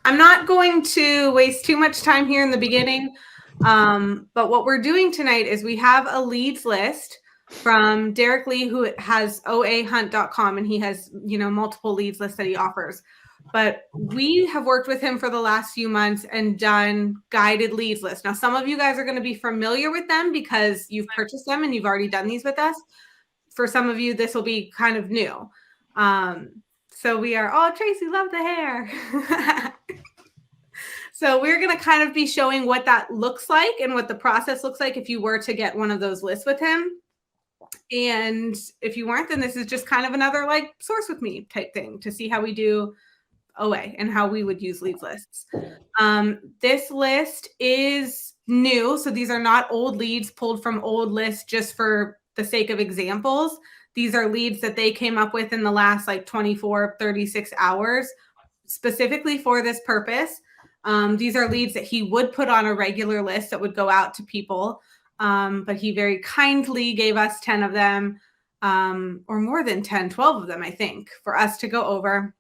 I'm not going to waste too much time here in the beginning, but what we're doing tonight is we have a leads list from Derek Lee, who has oahunt.com, and he has, multiple leads lists that he offers. But we have worked with him for the last few months and done guided leads lists. Now, some of you guys are going to be familiar with them because you've purchased them and you've already done these with us. For some of you, this will be kind of new. So we are, oh, Tracy, love the hair. So we're going to kind of be showing what that looks like and what the process looks like if you were to get one of those lists with him. And if you weren't, then this is just kind of another like source with me type thing to see how we do OA and how we would use leads lists. This list is new. So these are not old leads pulled from old lists just for the sake of examples. These are leads that they came up with in the last like 24, 36 hours specifically for this purpose. These are leads that he would put on a regular list that would go out to people. But he very kindly gave us 10 of them, or more than 10, 12 of them, I think, for us to go over.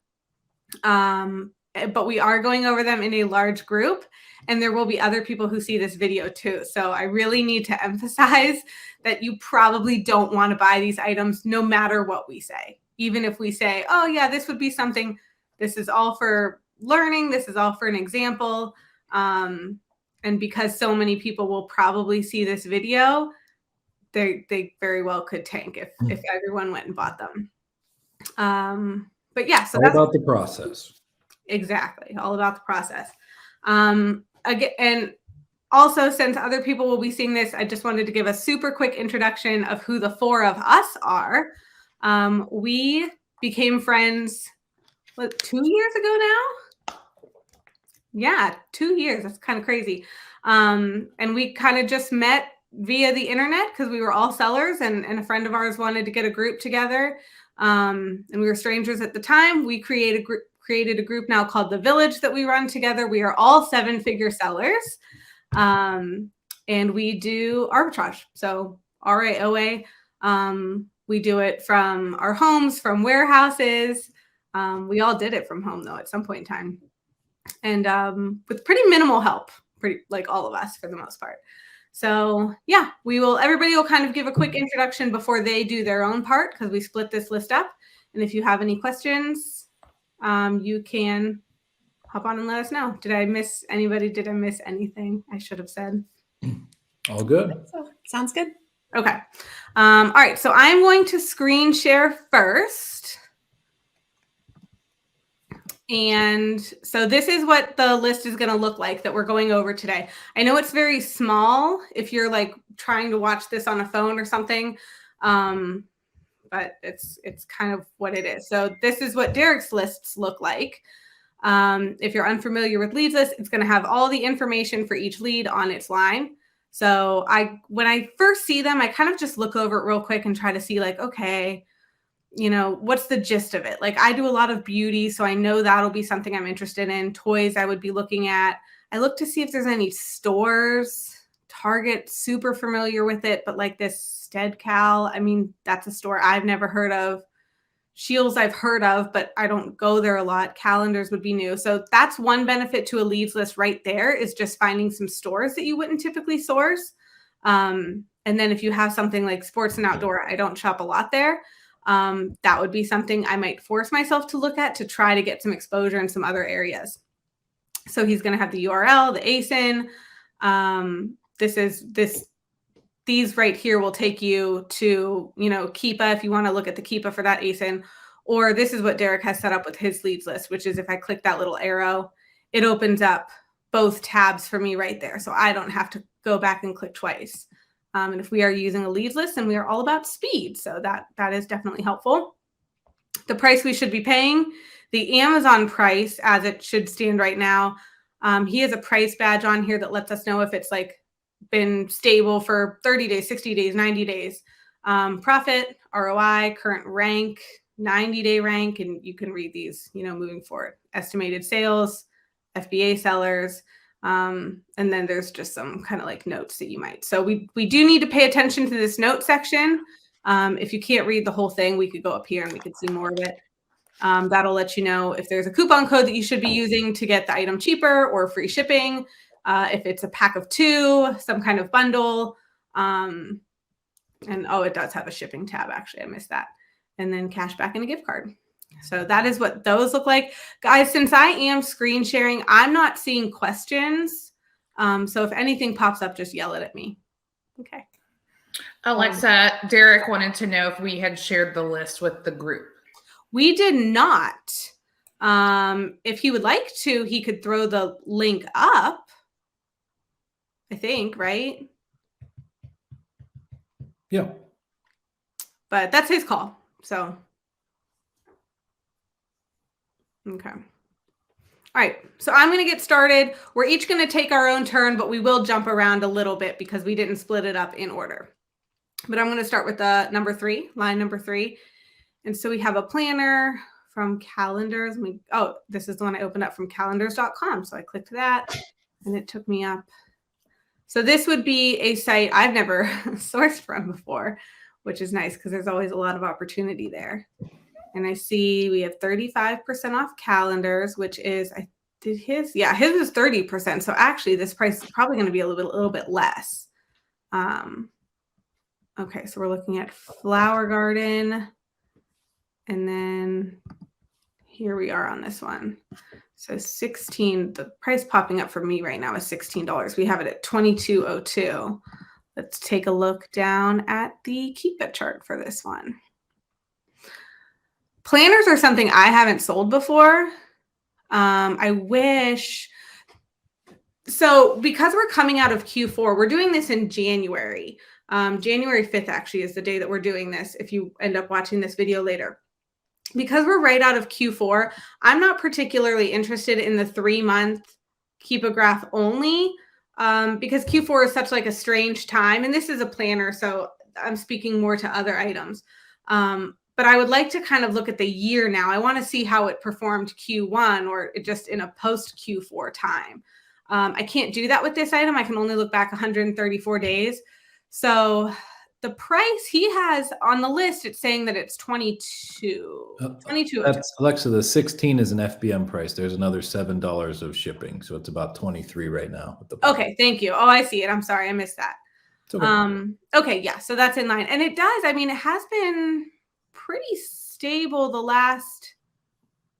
But we are going over them in a large group, and there will be other people who see this video too. So I really need to emphasize that you probably don't want to buy these items no matter what we say. Even if we say, oh yeah, this would be something, this is all for learning, this is all for an example. And because so many people will probably see this video, they very well could tank if everyone went and bought them. But yeah, so all that's about the process. Exactly, all about the process. Again, and also, since other people will be seeing this, I just wanted to give a super quick introduction of who the four of us are. We became friends, 2 years ago now? Yeah, 2 years. That's kind of crazy. And we kind of just met via the internet because we were all sellers, and a friend of ours wanted to get a group together. And we were strangers at the time. We created a group now called The Village that we run together. We are all 7-figure sellers. And we do arbitrage. So RAOA. We do it from our homes, from warehouses. We all did it from home though at some point in time. And with pretty minimal help, like all of us for the most part. So yeah, everybody will kind of give a quick introduction before they do their own part because we split this list up. And if you have any questions, you can hop on and let us know. Did I miss anybody? Did I miss anything I should have said? All good. Sounds good. Okay. All right. So I'm going to screen share first. And so this is what the list is going to look like that we're going over today. I know it's very small if you're like trying to watch this on a phone or something, but it's kind of what it is. So this is what Derek's lists look like. If you're unfamiliar with leads lists, it's going to have all the information for each lead on its line. So when I first see them, I kind of just look over it real quick and try to see like, okay, what's the gist of it? Like I do a lot of beauty, so I know that'll be something I'm interested in. Toys I would be looking at. I look to see if there's any stores. Target, super familiar with it, but like this SteadCal, I mean, that's a store I've never heard of. Shields I've heard of, but I don't go there a lot. Calendars would be new. So that's one benefit to a leads list right there is just finding some stores that you wouldn't typically source. And then if you have something like sports and outdoor, I don't shop a lot there. That would be something I might force myself to look at to try to get some exposure in some other areas. So he's going to have the URL, the ASIN. These right here will take you to, Keepa if you want to look at the Keepa for that ASIN. Or this is what Derek has set up with his leads list, which is if I click that little arrow, it opens up both tabs for me right there. So I don't have to go back and click twice. And if we are using a leads list, then we are all about speed. So that is definitely helpful. The price we should be paying, the Amazon price as it should stand right now. He has a price badge on here that lets us know if it's like been stable for 30 days, 60 days, 90 days. Profit, ROI, current rank, 90-day rank, and you can read these, moving forward. Estimated sales, FBA sellers. And then there's just some kind of like notes that you might. So we do need to pay attention to this note section. If you can't read the whole thing, we could go up here and we could see more of it. That'll let you know if there's a coupon code that you should be using to get the item cheaper or free shipping. If it's a pack of 2, some kind of bundle. And it does have a shipping tab. Actually, I missed that. And then cash back and a gift card. So that is what those look like. Guys, since I am screen sharing, I'm not seeing questions. So if anything pops up, just yell it at me. Okay. Alexa, Derek wanted to know if we had shared the list with the group. We did not. If he would like to, he could throw the link up. I think, right? Yeah. But that's his call. So, okay. All right. So I'm going to get started. We're each going to take our own turn, but we will jump around a little bit because we didn't split it up in order. But I'm going to start with the line number 3. And so we have a planner from calendars. This is the one I opened up from calendars.com. So I clicked that and it took me up. So this would be a site I've never sourced from before, which is nice because there's always a lot of opportunity there. And I see we have 35% off calendars, which is, his was 30%. So actually this price is probably going to be a little bit less. Okay, so we're looking at Flower Garden. And then here we are on this one. So 16, the price popping up for me right now is $16. We have it at $22.02. Let's take a look down at the Keep It chart for this one. Planners are something I haven't sold before. I wish. So because we're coming out of Q4, we're doing this in January. January 5th actually is the day that we're doing this if you end up watching this video later. Because we're right out of Q4, I'm not particularly interested in the 3-month Keep a Graph only because Q4 is such like a strange time. And this is a planner, so I'm speaking more to other items. But I would like to kind of look at the year now. I want to see how it performed Q1 or just in a post Q4 time. I can't do that with this item. I can only look back 134 days. So the price he has on the list, it's saying that it's 22. That's Alexa. The 16 is an FBM price. There's another $7 of shipping, so it's about 23 right now. Okay, thank you. Oh, I see it. I'm sorry, I missed that. Okay. Okay, yeah. So that's in line, and it does. I mean, it has been pretty stable the last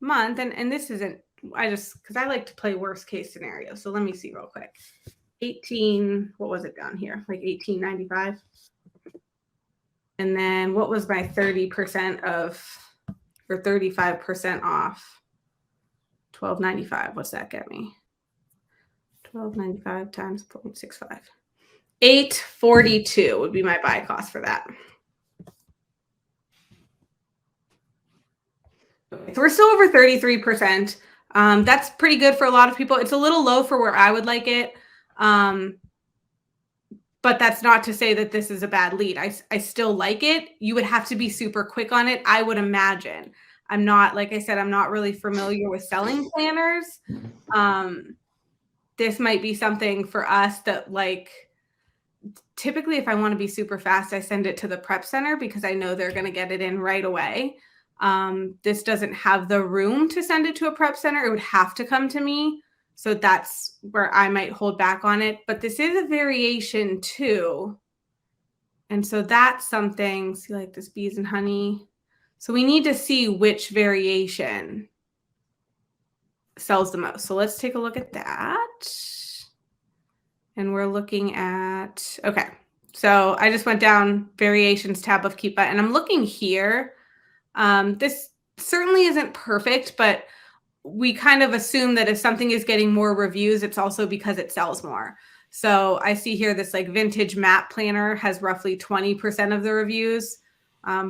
month, and this isn't. Because I like to play worst case scenario. So let me see real quick. 18. What was it down here? Like 18.95. And then what was my 30% or 35% off? $12.95. What's that get me? $12.95 times 0.65. $8.42 would be my buy cost for that. So we're still over 33%. That's pretty good for a lot of people. It's a little low for where I would like it. But that's not to say that this is a bad lead. I still like it. You would have to be super quick on it, I would imagine. I'm not, like I said, I'm not really familiar with selling planners. This might be something for us that, like, typically if I want to be super fast, I send it to the prep center because I know they're going to get it in right away. This doesn't have the room to send it to a prep center. It would have to come to me. So that's where I might hold back on it. But this is a variation too. And so that's something, see, like this bees and honey. So we need to see which variation sells the most. So let's take a look at that. And we're looking at, okay. So I just went down variations tab of Keepa, and I'm looking here. This certainly isn't perfect, but we kind of assume that if something is getting more reviews, it's also because it sells more. So I see here this like vintage map planner has roughly 20% of the reviews,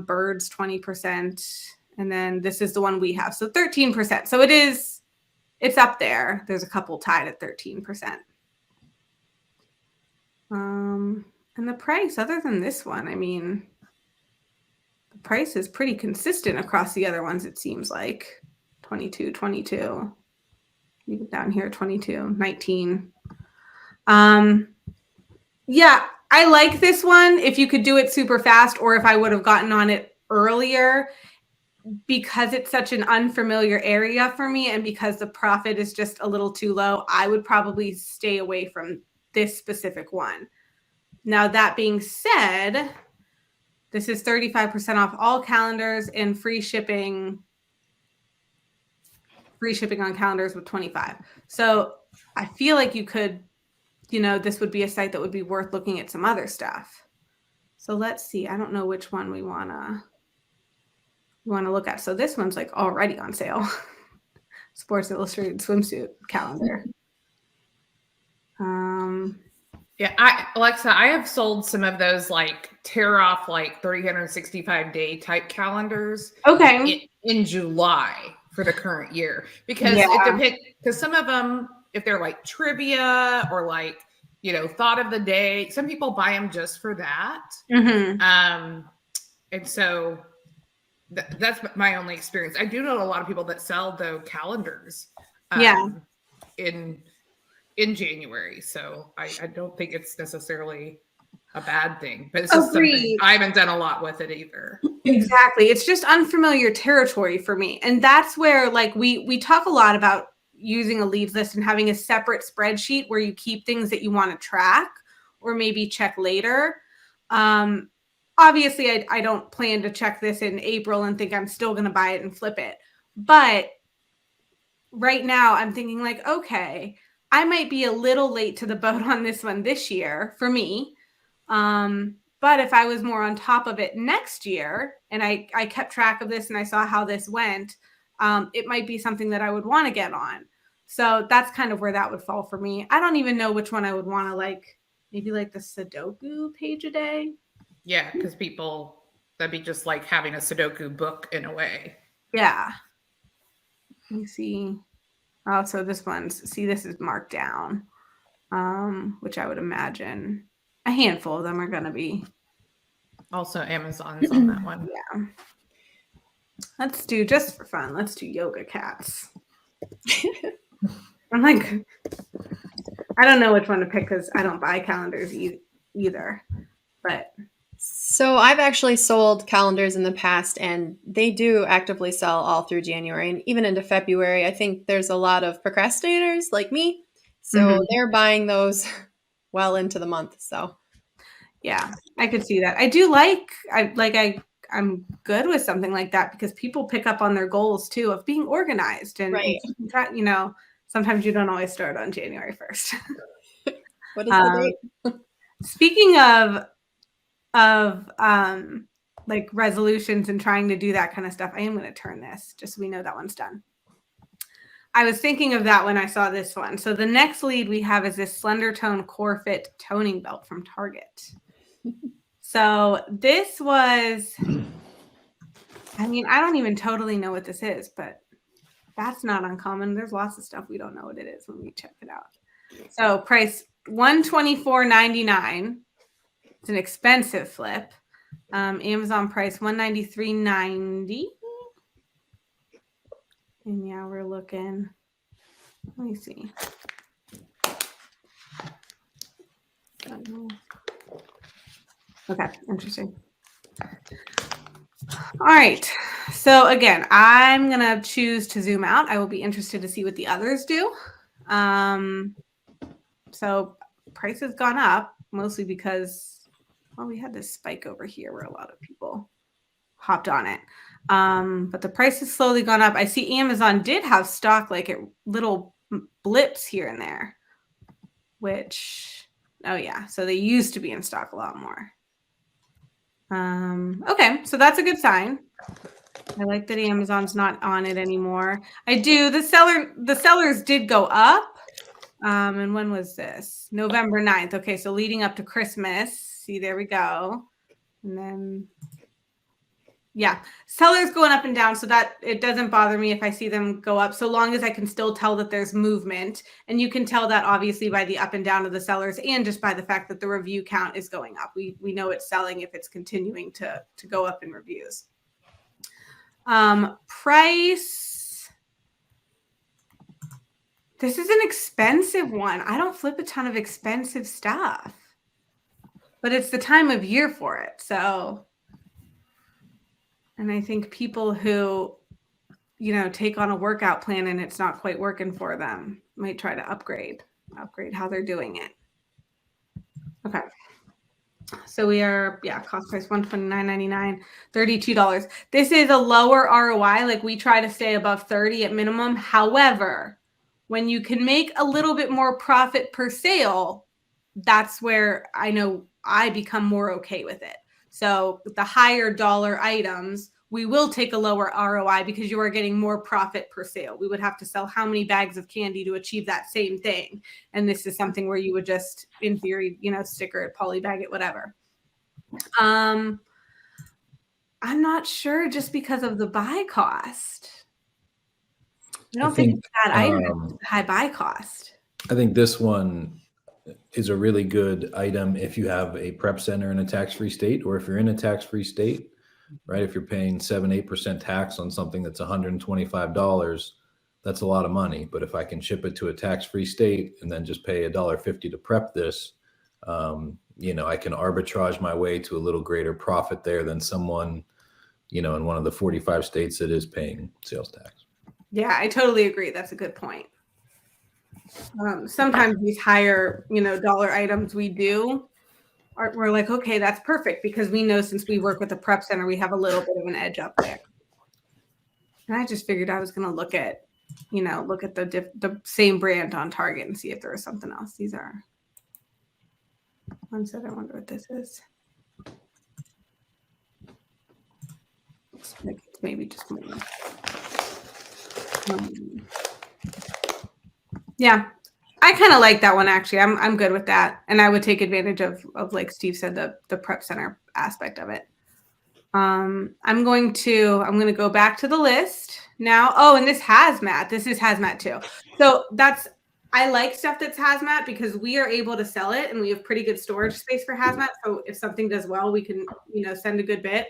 birds 20, and then this is the one we have, so 13%. So it's up there. There's a couple tied at 13%. And the price, other than this one, I mean, the price is pretty consistent across the other ones, it seems like. 22, 22. Even down here, 22, 19. Yeah, I like this one. If you could do it super fast, or if I would have gotten on it earlier, because it's such an unfamiliar area for me and because the profit is just a little too low, I would probably stay away from this specific one. Now, that being said, this is 35% off all calendars and free shipping on calendars with 25. So I feel like you could, this would be a site that would be worth looking at some other stuff. So let's see. I don't know which one we want to look at. So this one's like already on sale. Sports Illustrated swimsuit calendar. Yeah, Alexa, I have sold some of those like tear off like 365-day type calendars. Okay. In July for the current year, because it depends. Because some of them, if they're like trivia or like thought of the day, some people buy them just for that. Mm-hmm. And so that's my only experience. I do know a lot of people that sell the calendars. In January, so I don't think it's necessarily a bad thing, but it's just something I haven't done a lot with it either. Exactly. It's just unfamiliar territory for me. And that's where like we talk a lot about using a leads list and having a separate spreadsheet where you keep things that you want to track or maybe check later. Obviously I don't plan to check this in April and think I'm still going to buy it and flip it. But right now I'm thinking like, okay, I might be a little late to the boat on this one this year for me. But if I was more on top of it next year and I kept track of this and I saw how this went, it might be something that I would want to get on. So that's kind of where that would fall for me. I don't even know which one I would want to like, maybe like the Sudoku page a day. Yeah, because that'd be just like having a Sudoku book in a way. Yeah. Let me see. Oh, so this is marked down, which I would imagine a handful of them are going to be. Also, Amazon's on that one. Yeah. Let's do, just for fun, let's do yoga cats. I'm like, I don't know which one to pick because I don't buy calendars either. But so I've actually sold calendars in the past, and they do actively sell all through January and even into February. I think there's a lot of procrastinators like me, so they're buying those well into the month. So yeah, I could see that. I do I'm good with something like that because people pick up on their goals too of being organized and sometimes you don't always start on January 1st. What is the date? Speaking of like resolutions and trying to do that kind of stuff, I am going to turn this just so we know that one's done. I was thinking of that when I saw this one. So the next lead we have is this Slender Tone Core Fit toning belt from Target. So this was, I mean, I don't even totally know what this is, but that's not uncommon. There's lots of stuff we don't know what it is when we check it out. So price $124.99. It's an expensive flip. Amazon price $193.90. And yeah, we're looking. Let me see. Okay, interesting. All right. So again, I'm going to choose to zoom out. I will be interested to see what the others do. So price has gone up mostly because, well, we had this spike over here where a lot of people hopped on it. But the price has slowly gone up. I see Amazon did have stock like at little blips here and there, which, oh yeah. So they used to be in stock a lot more. Okay, so that's a good sign. I like that Amazon's not on it anymore. I do. The sellers did go up. And when was this? November 9th. Okay, so leading up to Christmas. See, there we go. And then, yeah, sellers going up and down, so that it doesn't bother me if I see them go up, so long as I can still tell that there's movement. And you can tell that obviously by the up and down of the sellers and just by the fact that the review count is going up. We know it's selling if it's continuing to go up in reviews. Price. This is an expensive one. I don't flip a ton of expensive stuff, but it's the time of year for it. So And I think people who, take on a workout plan and it's not quite working for them might try to upgrade how they're doing it. Okay. So we are, cost price $129.99, $32. This is a lower ROI. Like we try to stay above 30 at minimum. However, when you can make a little bit more profit per sale, that's where I know I become more okay with it. So the higher dollar items, we will take a lower ROI because you are getting more profit per sale. We would have to sell how many bags of candy to achieve that same thing. And this is something where you would just, in theory, sticker it, polybag it, whatever. I'm not sure just because of the buy cost. I don't think it's that item, it's a high buy cost. I think this one is a really good item if you have a prep center in a tax-free state, or if you're in a tax-free state, right? If you're paying 7-8% tax on something that's $125, that's a lot of money. But if I can ship it to a tax-free state and then just pay $1.50 to prep this, I can arbitrage my way to a little greater profit there than someone, in one of the 45 states that is paying sales tax. Yeah, I totally agree. That's a good point. Sometimes these higher, dollar items we're like, okay, that's perfect because we know since we work with the prep center, we have a little bit of an edge up there. And I just figured I was going to look at the same brand on Target and see if there was something else. These are ones that I wonder what this is. Looks like it's maybe just more. Yeah, I kind of like that one actually. I'm good with that, and I would take advantage of like Steve said, the prep center aspect of it. I'm going to go back to the list now. Oh, and this hazmat. This is hazmat too. So I like stuff that's hazmat because we are able to sell it, and we have pretty good storage space for hazmat. So if something does well, we can send a good bit.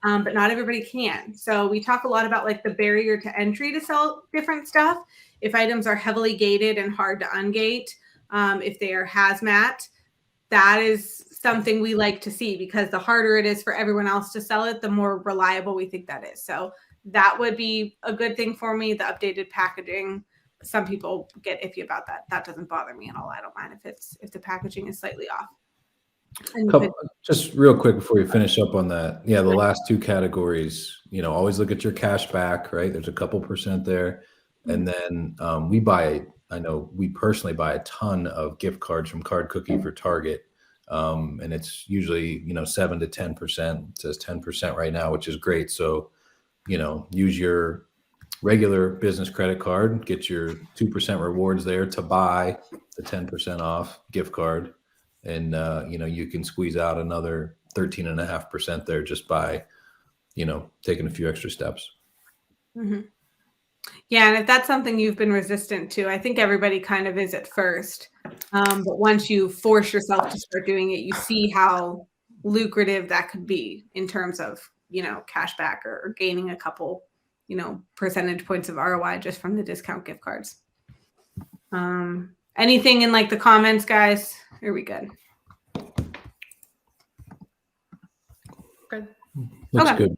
But not everybody can. So we talk a lot about like the barrier to entry to sell different stuff. If items are heavily gated and hard to ungate, if they are hazmat, that is something we like to see because the harder it is for everyone else to sell it, the more reliable we think that is. So that would be a good thing for me. The updated packaging, some people get iffy about that. That doesn't bother me at all. I don't mind if the packaging is slightly off. Just real quick before you finish up on that. Yeah, the last two categories, always look at your cash back, right? There's a couple percent there. And then I know we personally buy a ton of gift cards from Card Cookie for Target. And it's usually, 7 to 10%. It says 10% right now, which is great. So, use your regular business credit card, get your 2% rewards there to buy the 10% off gift card. And, you can squeeze out another 13.5% there just by, taking a few extra steps. Mm-hmm. Yeah. And if that's something you've been resistant to, I think everybody kind of is at first. But once you force yourself to start doing it, you see how lucrative that could be in terms of, cash back or gaining a couple, percentage points of ROI just from the discount gift cards. Anything in like the comments, guys? Are we good? Good. Looks okay. Good.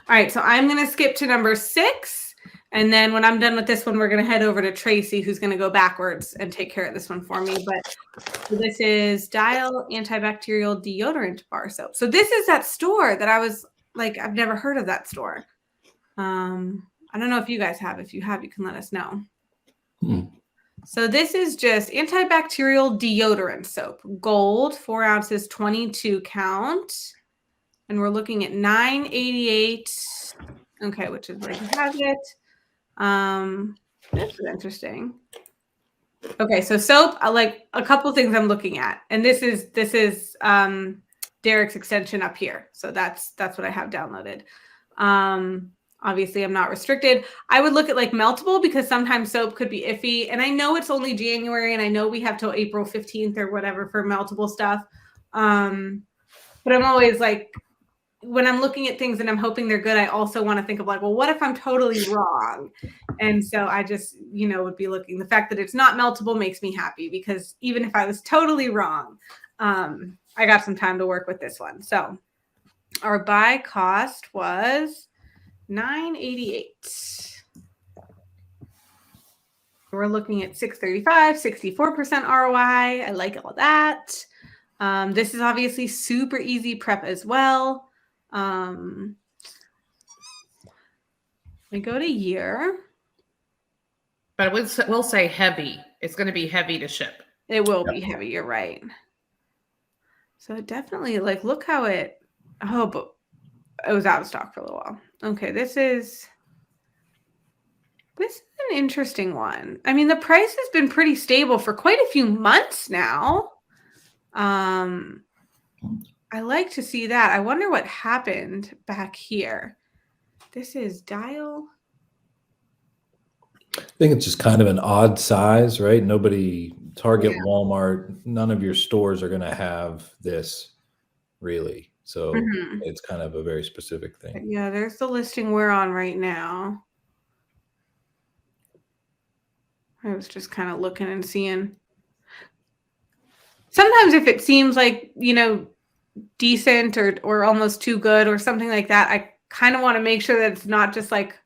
All right. So I'm going to skip to number 6. And then when I'm done with this one, we're going to head over to Tracy, who's going to go backwards and take care of this one for me. But this is Dial Antibacterial Deodorant Bar Soap. So this is that store that I was like, I've never heard of that store. I don't know if you guys have. If you have, you can let us know. So this is just antibacterial deodorant soap. Gold, 4 ounces, 22 count. And we're looking at $9.88. Okay, which is where he has it. This is interesting. Okay, so soap, I like a couple things I'm looking at. And this is Derek's extension up here. So that's what I have downloaded. Obviously, I'm not restricted. I would look at like meltable because sometimes soap could be iffy. And I know it's only January and I know we have till April 15th or whatever for meltable stuff. But I'm always like, when I'm looking at things and I'm hoping they're good, I also want to think of like, well, what if I'm totally wrong? And so I just, would be looking. The fact that it's not meltable makes me happy because even if I was totally wrong, I got some time to work with this one. So our buy cost was $9.88. We're looking at 635, 64% ROI. I like all that. This is obviously super easy prep as well. We go to year. But we'll say heavy. It's going to be heavy to ship. It will be heavy. You're right. So definitely, like, look how it. Oh, but it was out of stock for a little while. Okay, this is an interesting one. I mean, the price has been pretty stable for quite a few months now. I like to see that. I wonder what happened back here. This is dial. I think it's just kind of an odd size, right? Target, Walmart, none of your stores are going to have this really. So it's kind of a very specific thing. Yeah, there's the listing we're on right now. I was just kind of looking and seeing. Sometimes if it seems like, decent or almost too good or something like that, I kind of want to make sure that it's not just like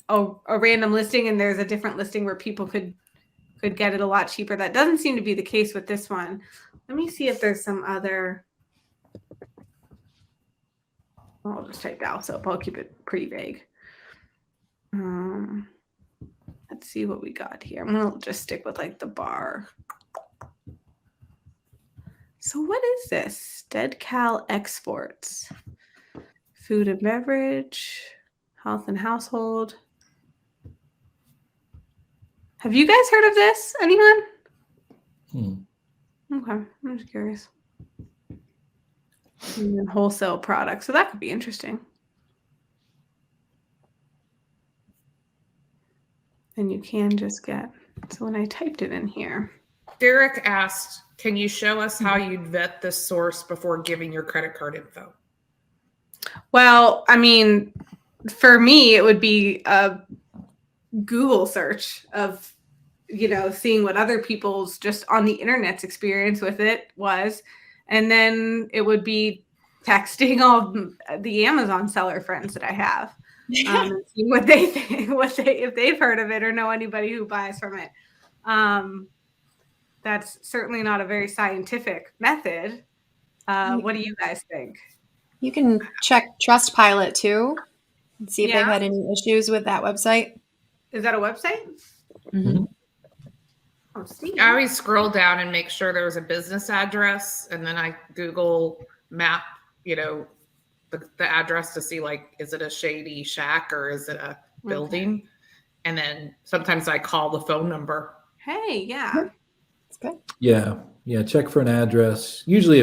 a random listing and there's a different listing where people could get it a lot cheaper. That doesn't seem to be the case with this one. Let me see if there's some other. I'll just type Dow soap. I'll keep it pretty vague. Let's see what we got here. I'm going to just stick with like the bar. So what is this? Deadcal Exports. Food and beverage, health and household. Have you guys heard of this? Anyone? Okay, I'm just curious. And then wholesale products. So that could be interesting. And you can just get. So when I typed it in here. Derek asked, can you show us how you'd vet this source before giving your credit card info? Well, I mean, for me, it would be a Google search of, seeing what other people's just on the internet's experience with it was. And then it would be texting all the Amazon seller friends that I have. And see what they think, if they've heard of it or know anybody who buys from it. That's certainly not a very scientific method. What do you guys think? You can check Trustpilot too and see if they've had any issues with that website. Is that a website? Mm-hmm. Oh, Steve. I always scroll down and make sure there's a business address, and then I Google map, the address to see, like, is it a shady shack or is it a building? And then sometimes I call the phone number. Hey, yeah. That's good. Yeah. Check for an address. Usually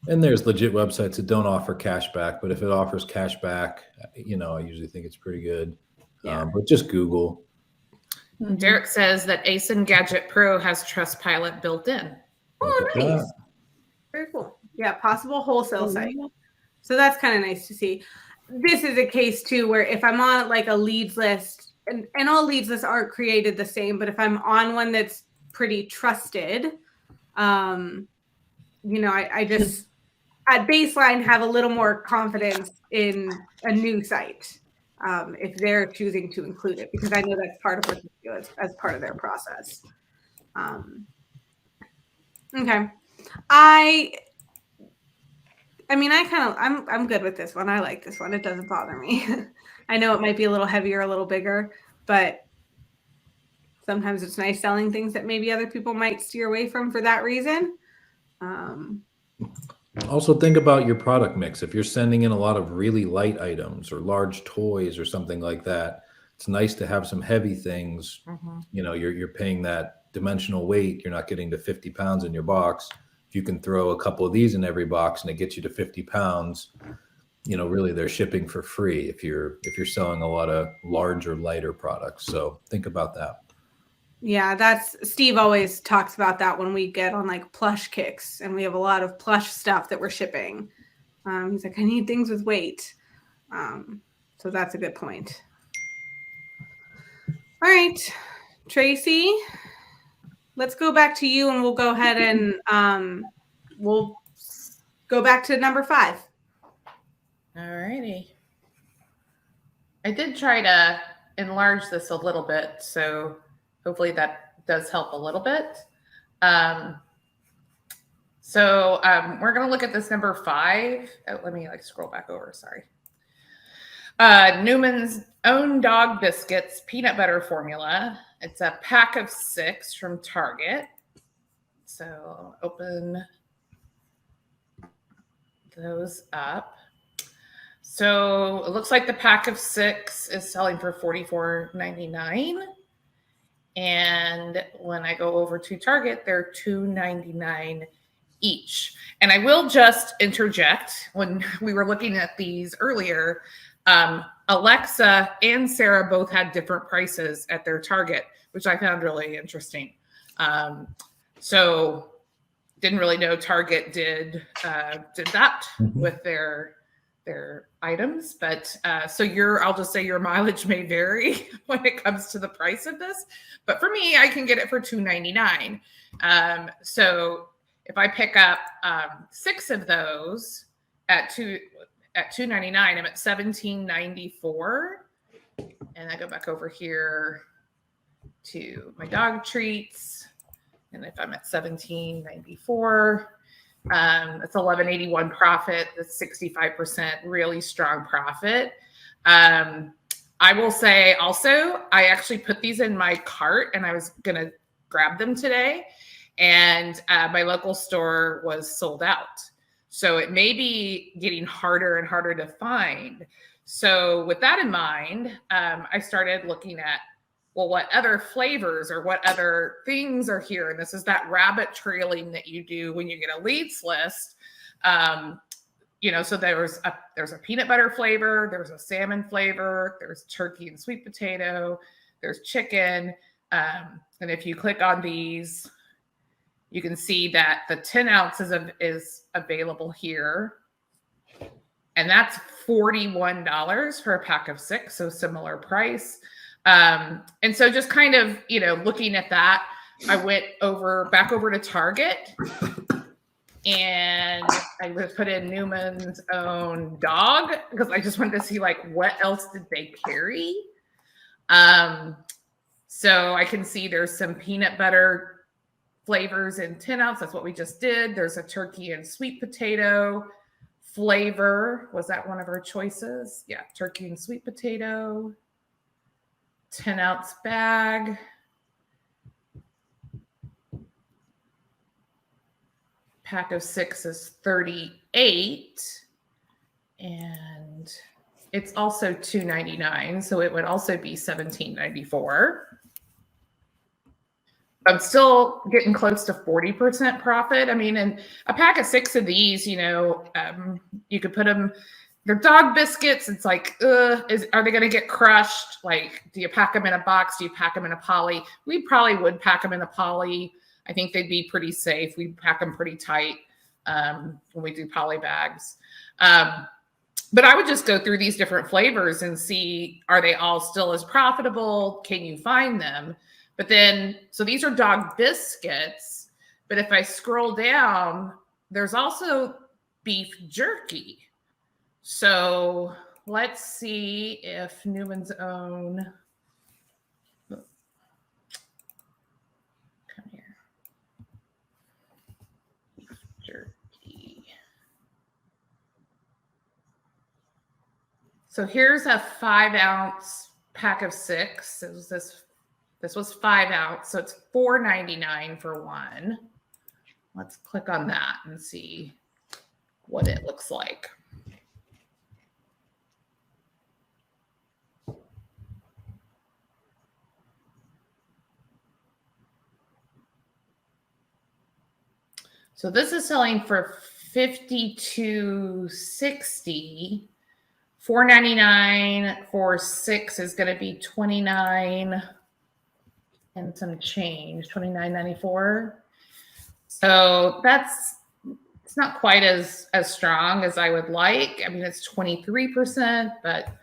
and there's legit websites that don't offer cash back, but if it offers cash back, I usually think it's pretty good. Yeah. But just Google. Derek says that ASIN Gadget Pro has Trustpilot built in. Oh, nice. Very cool. Yeah, possible wholesale site. So that's kind of nice to see. This is a case too where if I'm on like a leads list, and all leads lists aren't created the same, but if I'm on one that's pretty trusted, I just at baseline have a little more confidence in a new site if they're choosing to include it, because I know that's part of what they do as part of their process. Okay. I'm good with this one. I like this one. It doesn't bother me. I know it might be a little heavier, a little bigger, but sometimes it's nice selling things that maybe other people might steer away from for that reason. Also think about your product mix. If you're sending in a lot of really light items or large toys or something like that, it's nice to have some heavy things. Mm-hmm. You're paying that dimensional weight. You're not getting to 50 pounds in your box. If you can throw a couple of these in every box and it gets you to 50 pounds, really they're shipping for free if you're selling a lot of larger, lighter products. So think about that. Yeah, Steve always talks about that when we get on like plush kicks and we have a lot of plush stuff that we're shipping. He's like, I need things with weight. So that's a good point. All right, Tracy, let's go back to you and we'll go ahead and we'll go back to number 5. All righty. I did try to enlarge this a little bit, so hopefully that does help a little bit. We're going to look at this number 5. Oh, let me scroll back over. Sorry. Newman's Own Dog Biscuits Peanut Butter Formula. It's a pack of 6 from Target. So I'll open those up. So it looks like the pack of 6 is selling for $44.99. And when I go over to Target, they're $2.99 each. And I will just interject, when we were looking at these earlier, Alexa and Sarah both had different prices at their Target, which I found really interesting. So didn't really know Target did that with their items, but I'll just say your mileage may vary when it comes to the price of this, but for me, I can get it for $2.99. So if I pick up 6 of those at $2.99, I'm at $17.94. And I go back over here to my dog treats, and if I'm at $17.94, it's $11.81 profit. That's 65%, really strong profit. I will say also, I actually put these in my cart, and I was gonna grab them today, and my local store was sold out. So it may be getting harder and harder to find. So with that in mind, I started looking at, well, what other flavors or what other things are here? And this is that rabbit trailing that you do when you get a leads list. So there's a peanut butter flavor, there's a salmon flavor, there's turkey and sweet potato, there's chicken. And if you click on these, you can see that the 10 ounces is available here. And that's $41 for a pack of 6, so similar price. And so just kind of, looking at that, I went back over to Target, and I would put in Newman's Own Dog, because I just wanted to see what else did they carry. So I can see there's some peanut butter flavors in 10 ounce. That's what we just did. There's a turkey and sweet potato flavor. Was that one of our choices? Yeah, turkey and sweet potato. 10 ounce bag. Pack of 6 is $38, and it's also $2.99, so it would also be $17.94. I'm still getting close to 40% profit. I mean, and a pack of 6 of these, you could put them. They're dog biscuits. It's are they going to get crushed? Do you pack them in a box? Do you pack them in a poly? We probably would pack them in a poly. I think they'd be pretty safe. We pack them pretty tight when we do poly bags. But I would just go through these different flavors and see, are they all still as profitable? Can you find them? But then, so these are dog biscuits. But if I scroll down, there's also beef jerky. So let's see if Newman's Own, come here, beef jerky. So here's a 5 ounce pack of 6. It was this was 5 ounce, so it's $4.99 for one. Let's click on that and see what it looks like. So this is selling for $52.60. $4.99 for 6 is going to be $29 and some change, $29.94. So it's not quite as strong as I would like. I mean, it's 23%, but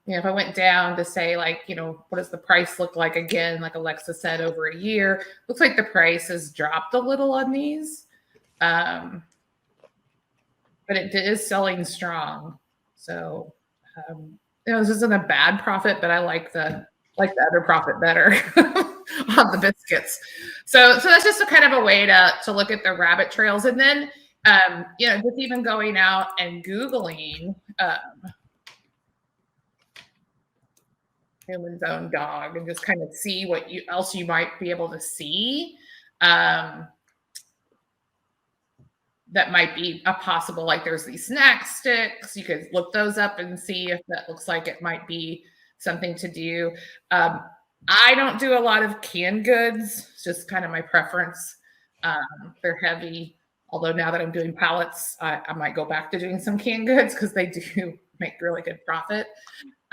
if I went down to say what does the price look like again, like Alexa said, over a year, looks like the price has dropped a little on these, but it is selling strong. So this isn't a bad profit, but I like the other profit better on the biscuits. So that's just a kind of a way to look at the rabbit trails. And then, just even going out and Googling human's own dog and just kind of see what else you might be able to see. That might be a possible, like there's these snack sticks. You could look those up and see if that looks like it might be something to do. I don't do a lot of canned goods. It's just kind of my preference. They're heavy. Although now that I'm doing pallets, I might go back to doing some canned goods because they do make really good profit.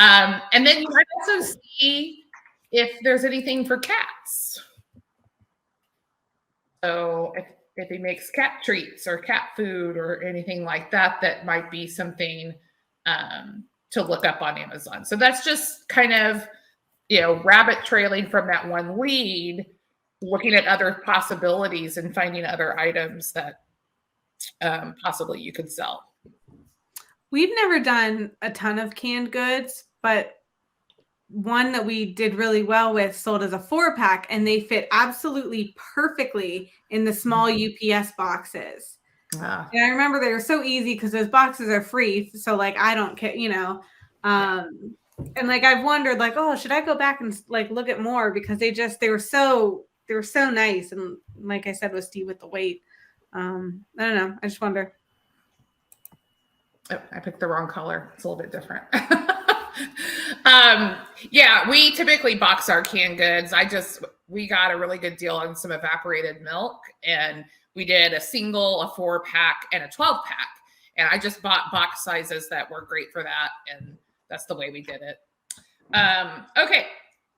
And then you might also see if there's anything for cats. So if he makes cat treats or cat food or anything like that, that might be something to look up on Amazon. So that's just kind of, rabbit trailing from that one lead, looking at other possibilities and finding other items that possibly you could sell. We've never done a ton of canned goods, but one that we did really well with sold as a 4-pack, and they fit absolutely perfectly in the small UPS boxes. And I remember they were so easy because those boxes are free. So like, I don't care, and like, I've wondered like, oh, should I go back and like look at more because they were so nice. And like I said, with Steve with the weight, I don't know. I just wonder. Oh, I picked the wrong color. It's a little bit different. We typically box our canned goods. We got a really good deal on some evaporated milk, and we did a single, a 4-pack, and a 12-pack. And I just bought box sizes that were great for that, and that's the way we did it. Okay,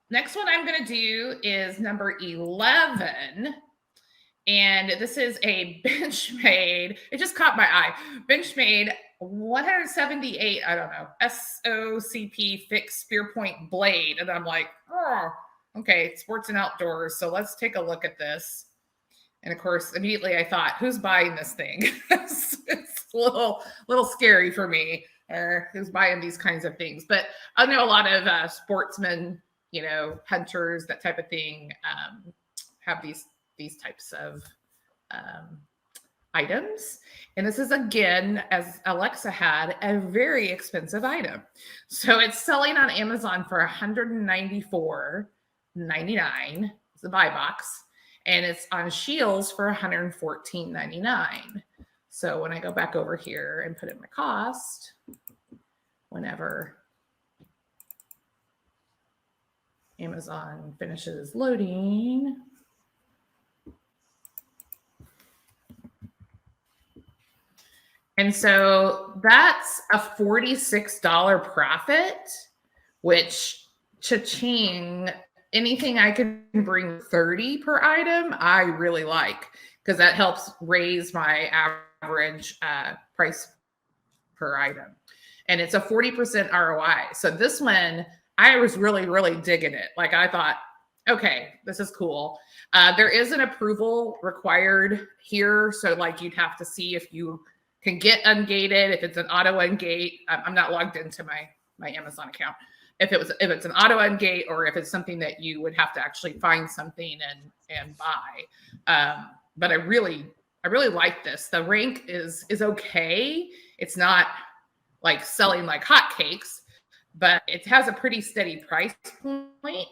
next one I'm going to do is number 11. And this is a Benchmade. It just caught my eye. Benchmade 178, I don't know, SOCP fixed spear point blade. And I'm like, oh, okay, sports and outdoors. So let's take a look at this. And of course, immediately I thought, who's buying this thing? It's a little scary for me. Or who's buying these kinds of things? But I know a lot of sportsmen, hunters, that type of thing, have these types of items. And this is, again, as Alexa had, a very expensive item. So it's selling on Amazon for $194.99. It's a buy box. And it's on Scheels for $114.99. So when I go back over here and put in my cost, whenever Amazon finishes loading, and so that's a $46 profit, which cha-ching, anything I can bring 30 per item, I really like, because that helps raise my average price per item. And it's a 40% ROI. So this one, I was really, really digging it. Like, I thought, okay, this is cool. There is an approval required here. So like, you'd have to see if you can get ungated, if it's an auto ungate. I'm not logged into my Amazon account. If it's an auto ungate, or if it's something that you would have to actually find something and buy. But I really like this. The rank is okay. It's not like selling like hotcakes, but it has a pretty steady price point.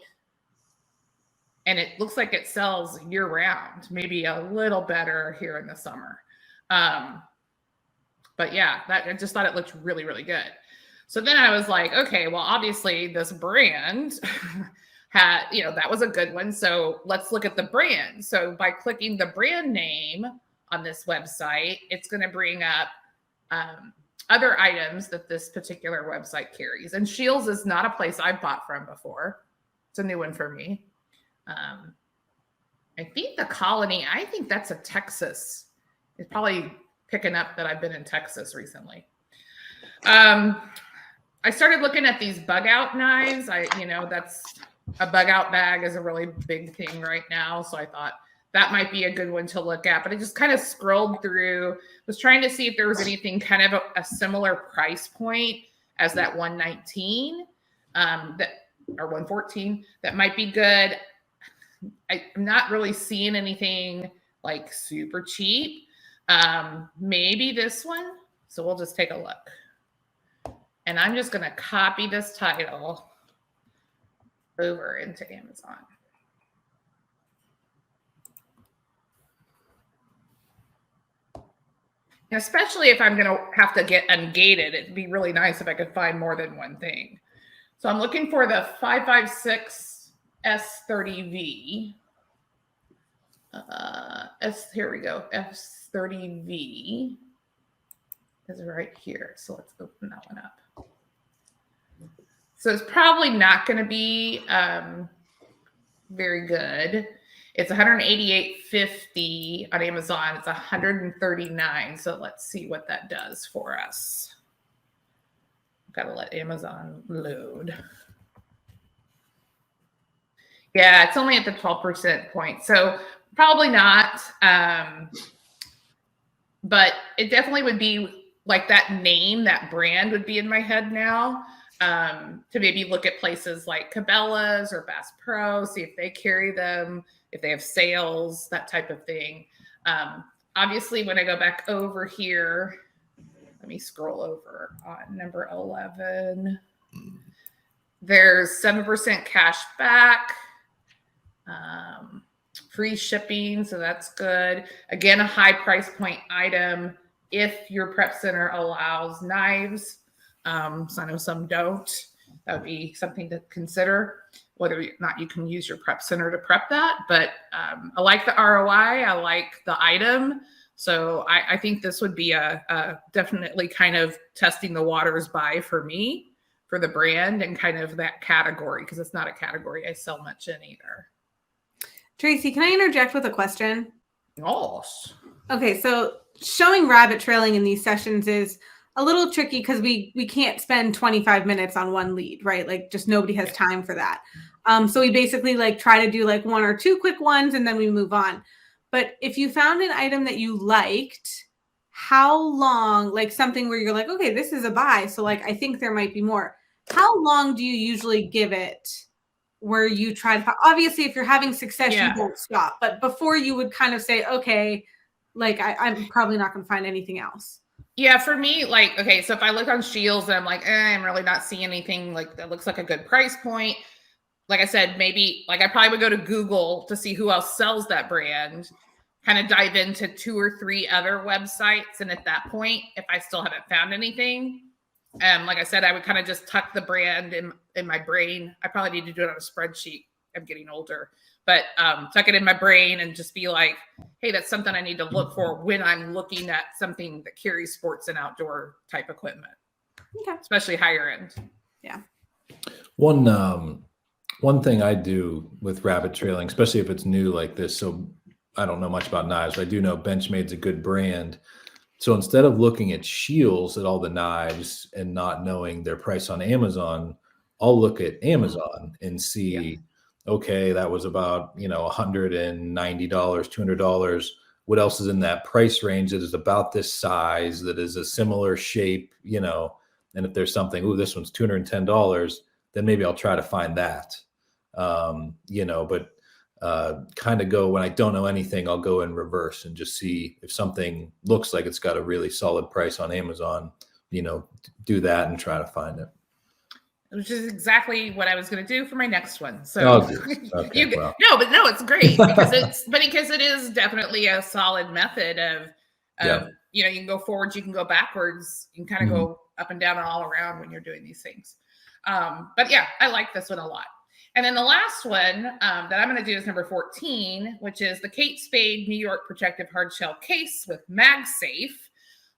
And it looks like it sells year round, maybe a little better here in the summer. But yeah, I just thought it looked really, really good. So then I was like, okay, well, obviously this brand had, that was a good one. So let's look at the brand. So by clicking the brand name on this website, it's going to bring up other items that this particular website carries. And Scheels is not a place I've bought from before. It's a new one for me. I think the Colony, I think that's a Texas. It's probably picking up that I've been in Texas recently. I started looking at these bug out knives. That's a bug out bag is a really big thing right now. So I thought that might be a good one to look at. But I just kind of scrolled through, was trying to see if there was anything kind of a similar price point as that 119 or 114. That might be good. I'm not really seeing anything like super cheap. Maybe this one. So we'll just take a look. And I'm just going to copy this title over into Amazon. And especially if I'm going to have to get ungated, it'd be really nice if I could find more than one thing. So I'm looking for the 556 S30V. Here we go. S30V is right here. So let's open that one up. So it's probably not going to be very good. It's $188.50 on Amazon. It's $139. So let's see what that does for us. Got to let Amazon load. Yeah, it's only at the 12% point. So probably not. But it definitely would be like that name, that brand would be in my head now. To maybe look at places like Cabela's or Bass Pro, see if they carry them, if they have sales, that type of thing. Obviously, when I go back over here, let me scroll over on number 11. There's 7% cash back, free shipping, so that's good. Again, a high price point item if your prep center allows knives. So I know some don't. That would be something to consider, whether or not you can use your prep center to prep that. But I like the ROI. I like the item. So I think this would be a definitely kind of testing the waters buy for me, for the brand and kind of that category, because it's not a category I sell much in either. Tracy, can I interject with a question? Yes. Okay, so showing rabbit trailing in these sessions is a little tricky because we can't spend 25 minutes on one lead, right? Like just nobody has time for that. So we basically like try to do like one or two quick ones and then we move on. But if you found an item that you liked, how long, like something where you're like, okay, this is a buy. So like, I think there might be more. How long do you usually give it where you try to, obviously if you're having success, you won't stop. But before you would kind of say, okay, like I'm probably not going to find anything else. Yeah, for me, like, okay, so if I look on Shields and I'm like, I'm really not seeing anything like that looks like a good price point. Like I said, maybe like I probably would go to Google to see who else sells that brand, kind of dive into 2 or 3 other websites. And at that point, if I still haven't found anything, like I said, I would kind of just tuck the brand in my brain. I probably need to do it on a spreadsheet. I'm getting older. But tuck it in my brain and just be like, hey, that's something I need to look for when I'm looking at something that carries sports and outdoor type equipment, especially higher end. Yeah. One thing I do with rabbit trailing, especially if it's new like this, so I don't know much about knives, but I do know Benchmade's a good brand. So instead of looking at Shields at all the knives and not knowing their price on Amazon, I'll look at Amazon and see, okay, that was about, $190, $200. What else is in that price range that is about this size, that is a similar shape, and if there's something, this one's $210, then maybe I'll try to find that. But kind of go, when I don't know anything, I'll go in reverse and just see if something looks like it's got a really solid price on Amazon, do that and try to find it. Which is exactly what I was going to do for my next one. So no, it's great because it is definitely a solid method of you can go forwards, you can go backwards, you can kind of go up and down and all around when you're doing these things. But yeah, I like this one a lot. And then the last one that I'm going to do is number 14, which is the Kate Spade New York Protective Hardshell Case with MagSafe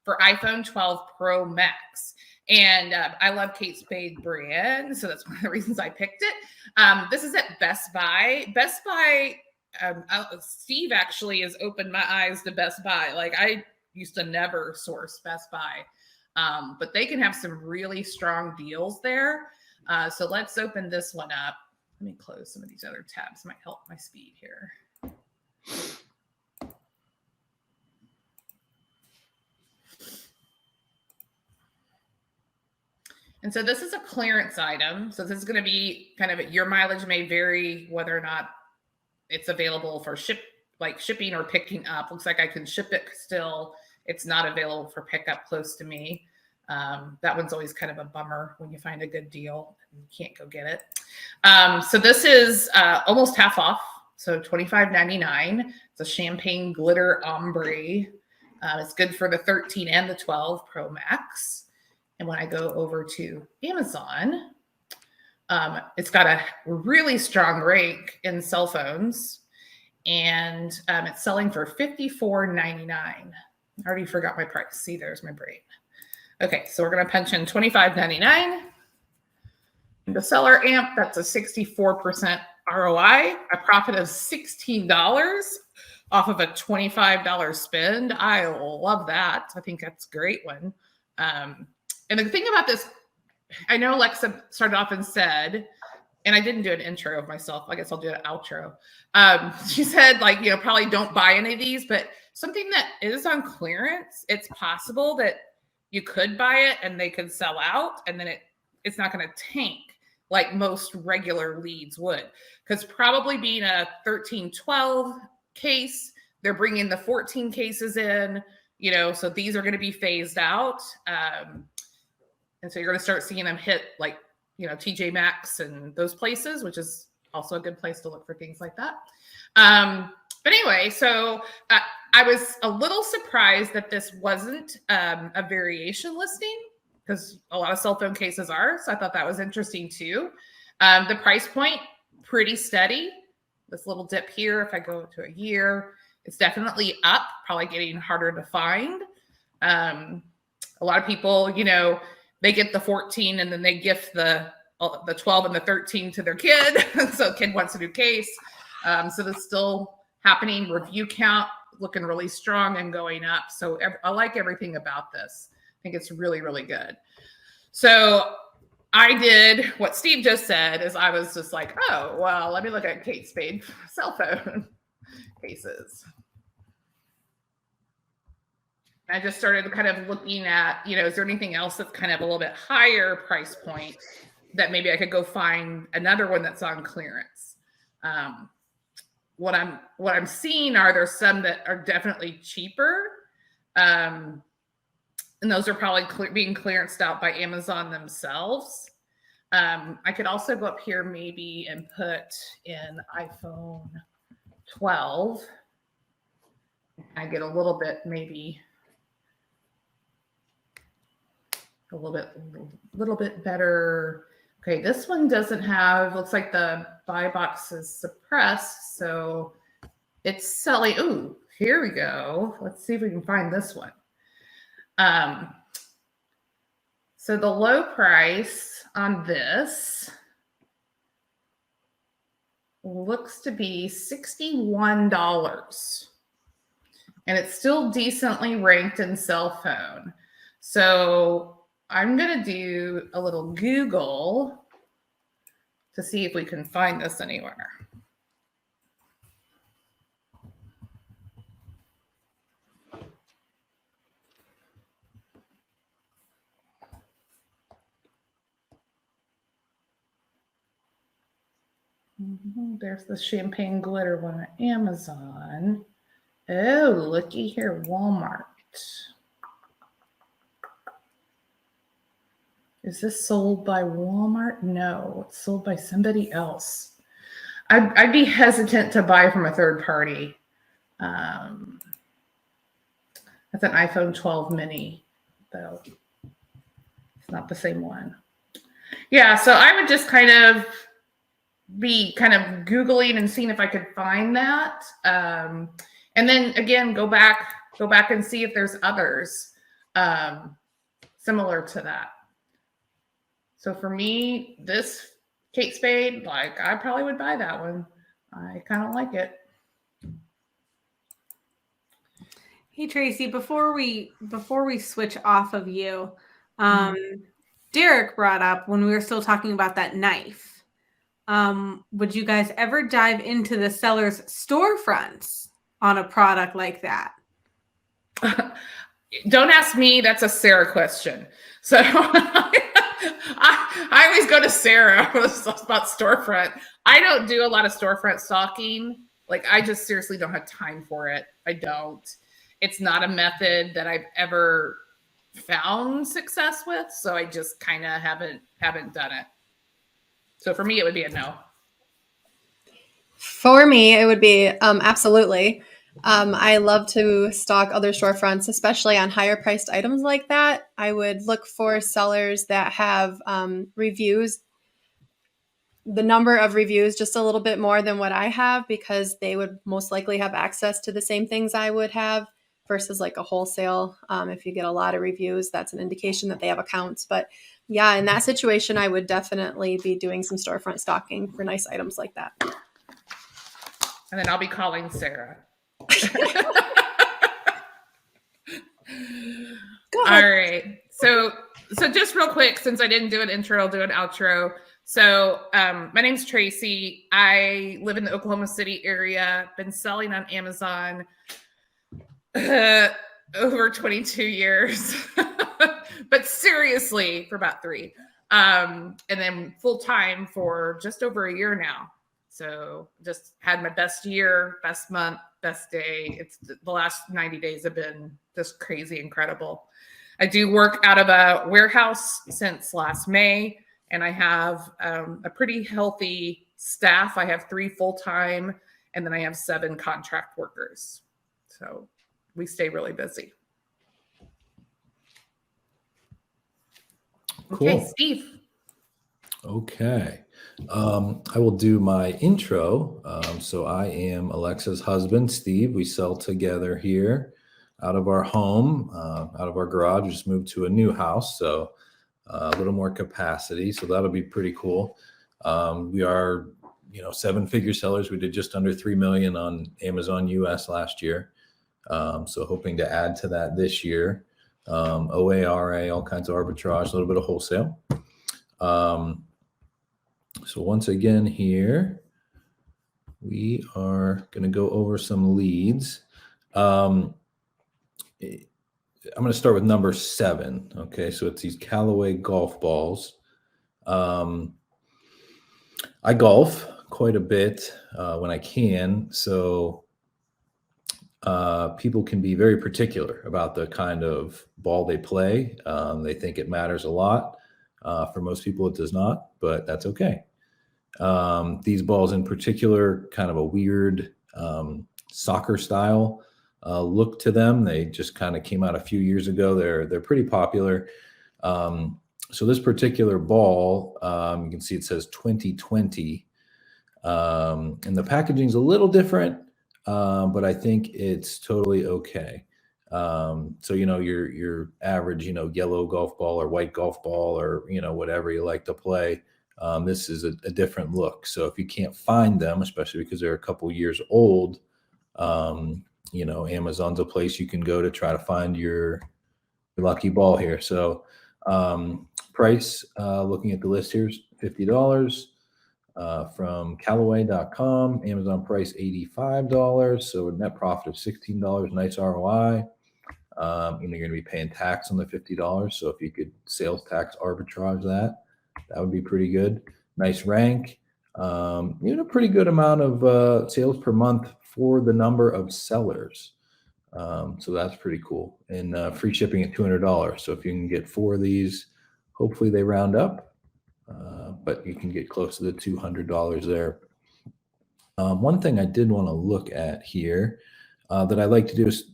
for iPhone 12 Pro Max. And I love Kate Spade brand, so that's one of the reasons I picked it. This is at Best Buy. Best Buy, Steve actually has opened my eyes to Best Buy. Like I used to never source Best Buy, but they can have some really strong deals there. So let's open this one up. Let me close some of these other tabs. Might help my speed here. And so this is a clearance item. So this is going to be kind of your mileage may vary whether or not it's available for shipping or picking up. Looks like I can ship it still. It's not available for pickup close to me. That one's always kind of a bummer when you find a good deal and you can't go get it. So this is almost half off. So $25.99. It's a champagne glitter ombre. It's good for the 13 and the 12 Pro Max. And when I go over to Amazon, it's got a really strong rank in cell phones, and it's selling for $54.99. I already forgot my price. See, there's my brain. Okay, so we're going to punch in $25.99. The seller amp, that's a 64% ROI, a profit of $16 off of a $25 spend. I love that. I think that's a great one. And the thing about this, I know Alexa started off and said, and I didn't do an intro of myself. I guess I'll do an outro. She said, like, probably don't buy any of these, but something that is on clearance, it's possible that you could buy it and they could sell out, and then it's not going to tank like most regular leads would. Because probably being a 13-12 case, they're bringing the 14 cases in, so these are going to be phased out. And so you're going to start seeing them hit like, TJ Maxx and those places, which is also a good place to look for things like that. But anyway, so I was a little surprised that this wasn't a variation listing, because a lot of cell phone cases are. So I thought that was interesting too. The price point, pretty steady. This little dip here, if I go to a year, it's definitely up, probably getting harder to find. A lot of people, they get the 14 and then they gift the 12 and the 13 to their kid. So kid wants a new case. So that's still happening. Review count looking really strong and going up. So I like everything about this. I think it's really, really good. So I did what Steve just said, is I was just like, oh, well, let me look at Kate Spade cell phone cases. I just started kind of looking at, is there anything else that's kind of a little bit higher price point that maybe I could go find another one that's on clearance. What I'm seeing are there's some that are definitely cheaper. And those are probably being clearanced out by Amazon themselves. I could also go up here maybe and put in iPhone 12. I get a little bit, maybe a little bit better. Okay, this one doesn't have, looks like the buy box is suppressed, so it's selling. Ooh, here we go. Let's see if we can find this one. So the low price on this looks to be $61. And it's still decently ranked in cell phone. So I'm going to do a little Google to see if we can find this anywhere. There's the champagne glitter one on Amazon. Oh, looky here, Walmart. Is this sold by Walmart? No, it's sold by somebody else. I'd be hesitant to buy from a third party. That's an iPhone 12 mini, though. It's not the same one. Yeah, so I would just be kind of Googling and seeing if I could find that. And then again, go back and see if there's others similar to that. So for me, this Kate Spade, like, I probably would buy that one. I kind of like it. Hey Tracy, before we switch off of you, Derek brought up when we were still talking about that knife. Would you guys ever dive into the seller's storefronts on a product like that? Don't ask me. That's a Sarah question. So I always go to Sarah about storefront. I don't do a lot of storefront stocking. Like, I just seriously don't have time for it. I don't. It's not a method that I've ever found success with, so I just kind of haven't done it. So for me, it would be a no. For me, it would be absolutely. I love to stock other storefronts, especially on higher priced items like that. I would look for sellers that have reviews, the number of reviews just a little bit more than what I have, because they would most likely have access to the same things I would have versus like a wholesale. If you get a lot of reviews, that's an indication that they have accounts. But yeah, in that situation, I would definitely be doing some storefront stocking for nice items like that. And then I'll be calling Sarah. All right. So just real quick, since I didn't do an intro, I'll do an outro. So my name's Tracy. I live in the Oklahoma City area. Been selling on Amazon over 22 years, but seriously for about 3. And then full time for just over a year now. So just had my best year, best month, best day. It's the last 90 days have been just crazy incredible. I do work out of a warehouse since last May, and I have a pretty healthy staff. I have 3 full-time, and then I have 7 contract workers. So we stay really busy. Cool. Okay, Steve. Okay. I will do my intro. So I am Alexa's husband, Steve. We sell together here out of our home, out of our garage. We just moved to a new house, so a little more capacity. So that'll be pretty cool. We are, 7-figure sellers. We did just under 3 million on Amazon US last year. So hoping to add to that this year. OA, RA, all kinds of arbitrage, a little bit of wholesale. So once again here, we are going to go over some leads. I'm going to start with number 7. Okay, so it's these Callaway golf balls. I golf quite a bit when I can, so people can be very particular about the kind of ball they play. They think it matters a lot. For most people, it does not, but that's okay. These balls in particular, kind of a weird soccer style look to them. They just kind of came out a few years ago. They're pretty popular. So this particular ball, you can see it says 2020, and the packaging is a little different, but I think it's totally okay. So, your average, yellow golf ball or white golf ball or, whatever you like to play. This is a different look. So if you can't find them, especially because they're a couple years old, Amazon's a place you can go to try to find your lucky ball here. So price, looking at the list here, is $50 from Callaway.com. Amazon price $85. So a net profit of $16. Nice ROI. You're going to be paying tax on the $50. So if you could sales tax arbitrage that would be pretty good. Nice rank. Even a pretty good amount of sales per month for the number of sellers. So that's pretty cool. And free shipping at $200. So if you can get 4 of these, hopefully they round up. But you can get close to the $200 there. One thing I did want to look at here that I like to do is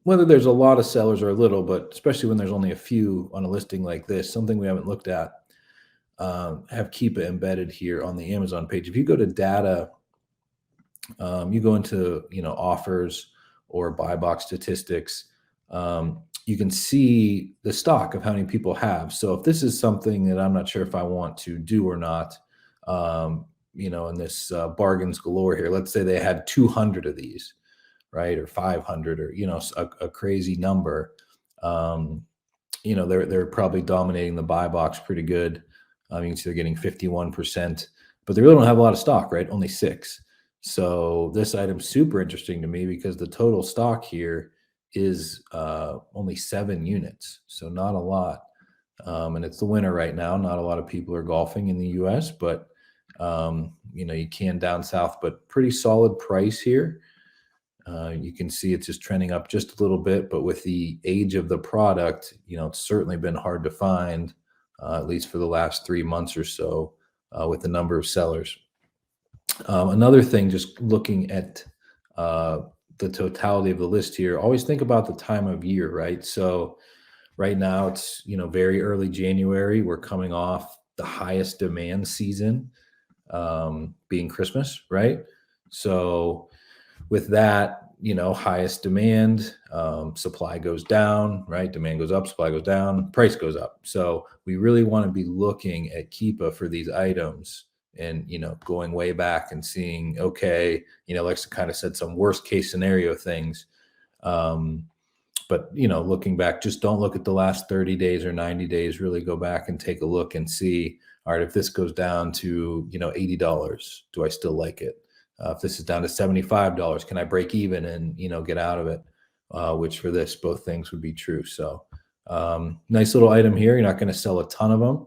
whether there's a lot of sellers or a little, but especially when there's only a few on a listing like this, something we haven't looked at, have Keepa embedded here on the Amazon page. If you go to data, you go into, offers or buy box statistics, you can see the stock of how many people have. So if this is something that I'm not sure if I want to do or not, in this bargains galore here, let's say they had 200 of these, right? Or 500 or, a crazy number, they're probably dominating the buy box pretty good. You can see they're getting 51%, but they really don't have a lot of stock, right? Only 6. So this item's super interesting to me because the total stock here is only 7 units. So not a lot. And it's the winter right now. Not a lot of people are golfing in the US, but you can down south, but pretty solid price here. You can see it's just trending up just a little bit, but with the age of the product, it's certainly been hard to find, at least for the last 3 months or so, with the number of sellers. Another thing, just looking at the totality of the list here, always think about the time of year, right? So right now it's, very early January. We're coming off the highest demand season, being Christmas, right? So with that, highest demand, supply goes down, right? Demand goes up, supply goes down, price goes up. So we really want to be looking at Keepa for these items and, going way back and seeing, okay, Lex kind of said some worst case scenario things. But, looking back, just don't look at the last 30 days or 90 days, really go back and take a look and see, all right, if this goes down to, $80, do I still like it? If this is down to $75, can I break even and, get out of it? Which for this, both things would be true. So nice little item here. You're not going to sell a ton of them,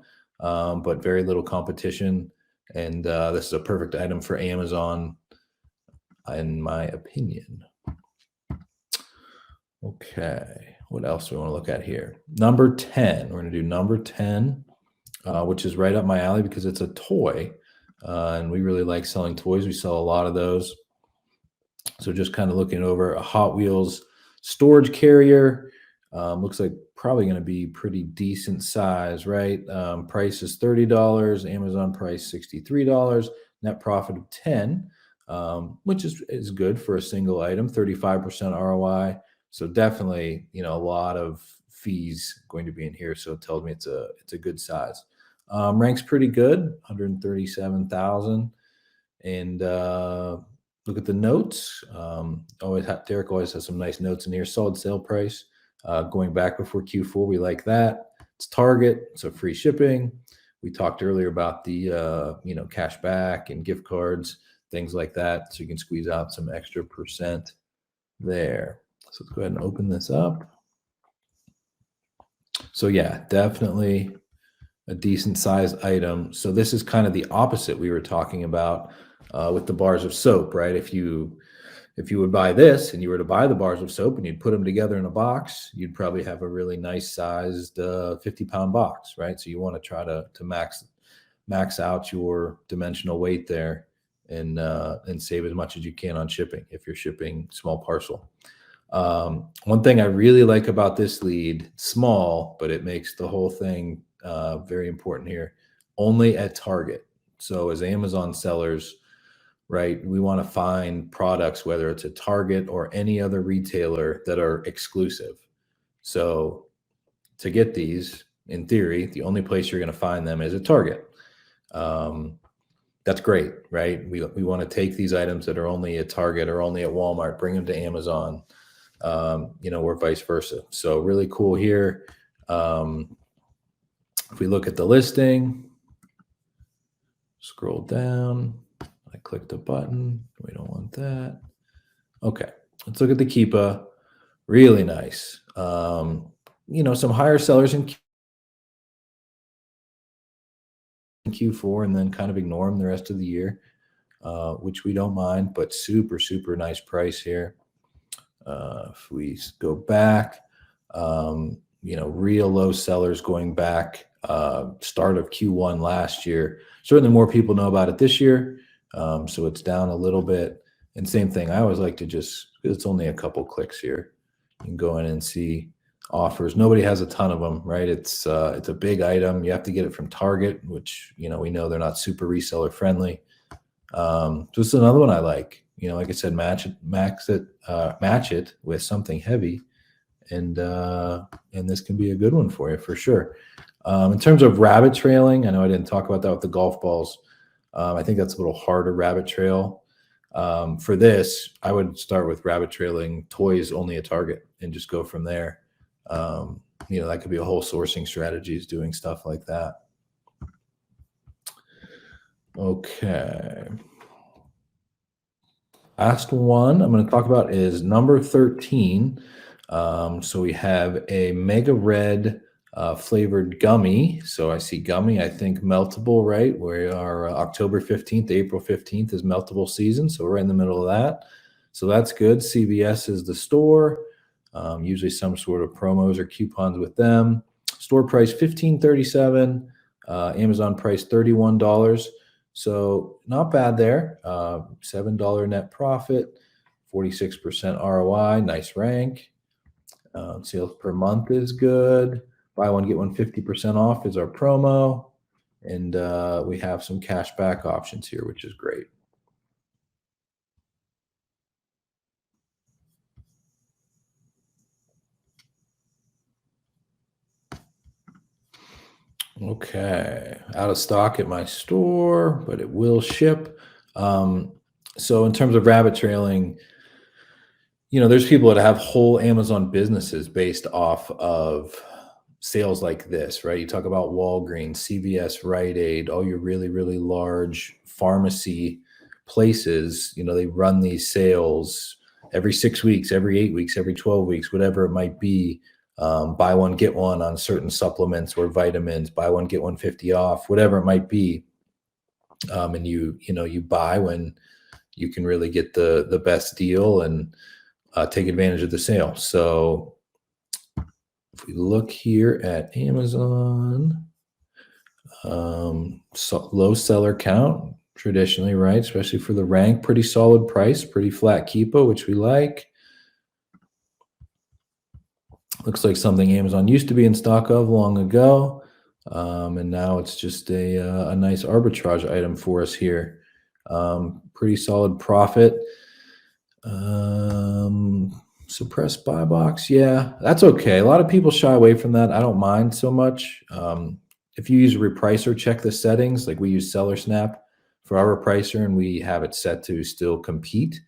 but very little competition. And this is a perfect item for Amazon, in my opinion. Okay, what else do we want to look at here? Number 10. We're going to do number 10, which is right up my alley because it's a toy. And we really like selling toys. We sell a lot of those. So just kind of looking over a Hot Wheels storage carrier. Looks like probably going to be pretty decent size, right? Price is $30. Amazon price $63. Net profit of 10, which is good for a single item. 35% ROI. So definitely, a lot of fees going to be in here. So it tells me it's a good size. Ranks pretty good, 137,000. And look at the notes. Derek always has some nice notes in here. Solid sale price. Going back before Q4, we like that. It's Target, so free shipping. We talked earlier about the cash back and gift cards, things like that. So you can squeeze out some extra percent there. So let's go ahead and open this up. So yeah, definitely a decent size item. So this is kind of the opposite we were talking about with the bars of soap, right? If you would buy this and you were to buy the bars of soap and you'd put them together in a box, you'd probably have a really nice sized 50-pound box, right? So you want to try to max out your dimensional weight there and save as much as you can on shipping if you're shipping small parcel. One thing I really like about this lead, small, but it makes the whole thing very important here, only at Target. So as Amazon sellers, right, we want to find products, whether it's a Target or any other retailer, that are exclusive. So to get these, in theory, the only place you're going to find them is at Target. That's great, right? We want to take these items that are only at Target or only at Walmart, bring them to Amazon, or vice versa. So really cool here. If we look at the listing, scroll down, I clicked a button. We don't want that. Okay, let's look at the Keepa. Really nice. Some higher sellers in Q4 and then kind of ignore them the rest of the year, which we don't mind, but super, super nice price here. If we go back, real low sellers going back, start of Q1 last year. Certainly more people know about it this year. So it's down a little bit. And same thing, I always like to it's only a couple clicks here. You can go in and see offers. Nobody has a ton of them, right? It's a big item. You have to get it from Target, which, we know they're not super reseller friendly. Just another one I like. Like I said, match it with something heavy, and this can be a good one for you for sure. In terms of rabbit trailing, I know I didn't talk about that with the golf balls. I think that's a little harder rabbit trail. For this, I would start with rabbit trailing toys only at Target and just go from there. That could be a whole sourcing strategy, is doing stuff like that. Okay. Last one I'm going to talk about is number 13. So we have a Mega Red flavored gummy. So I see gummy, I think meltable, right? We are October 15th, April 15th is meltable season. So we're in the middle of that. So that's good. CVS is the store. Usually some sort of promos or coupons with them. Store price $15.37. Amazon price $31. So not bad there. $7 net profit, 46% ROI, nice rank. Sales per month is good. Buy one, get one 50% off is our promo. And we have some cash back options here, which is great. Okay, out of stock at my store, but it will ship. So in terms of rabbit trailing, there's people that have whole Amazon businesses based off of sales like this, right? You talk about Walgreens, CVS, Rite Aid, all your really, really large pharmacy places, they run these sales every 6 weeks, every 8 weeks, every 12 weeks, whatever it might be. Buy one, get one on certain supplements or vitamins, buy one, get one 50 off, whatever it might be. And you buy when you can really get the best deal and take advantage of the sale. So if we look here at Amazon, low seller count traditionally, right? Especially for the rank, pretty solid price, pretty flat keepa, which we like. Looks like something Amazon used to be in stock of long ago. And now it's just a nice arbitrage item for us here. Pretty solid profit. Suppressed buy box. Yeah, that's okay. A lot of people shy away from that. I don't mind so much. If you use a repricer, check the settings. Like we use Seller Snap for our repricer, and we have it set to still compete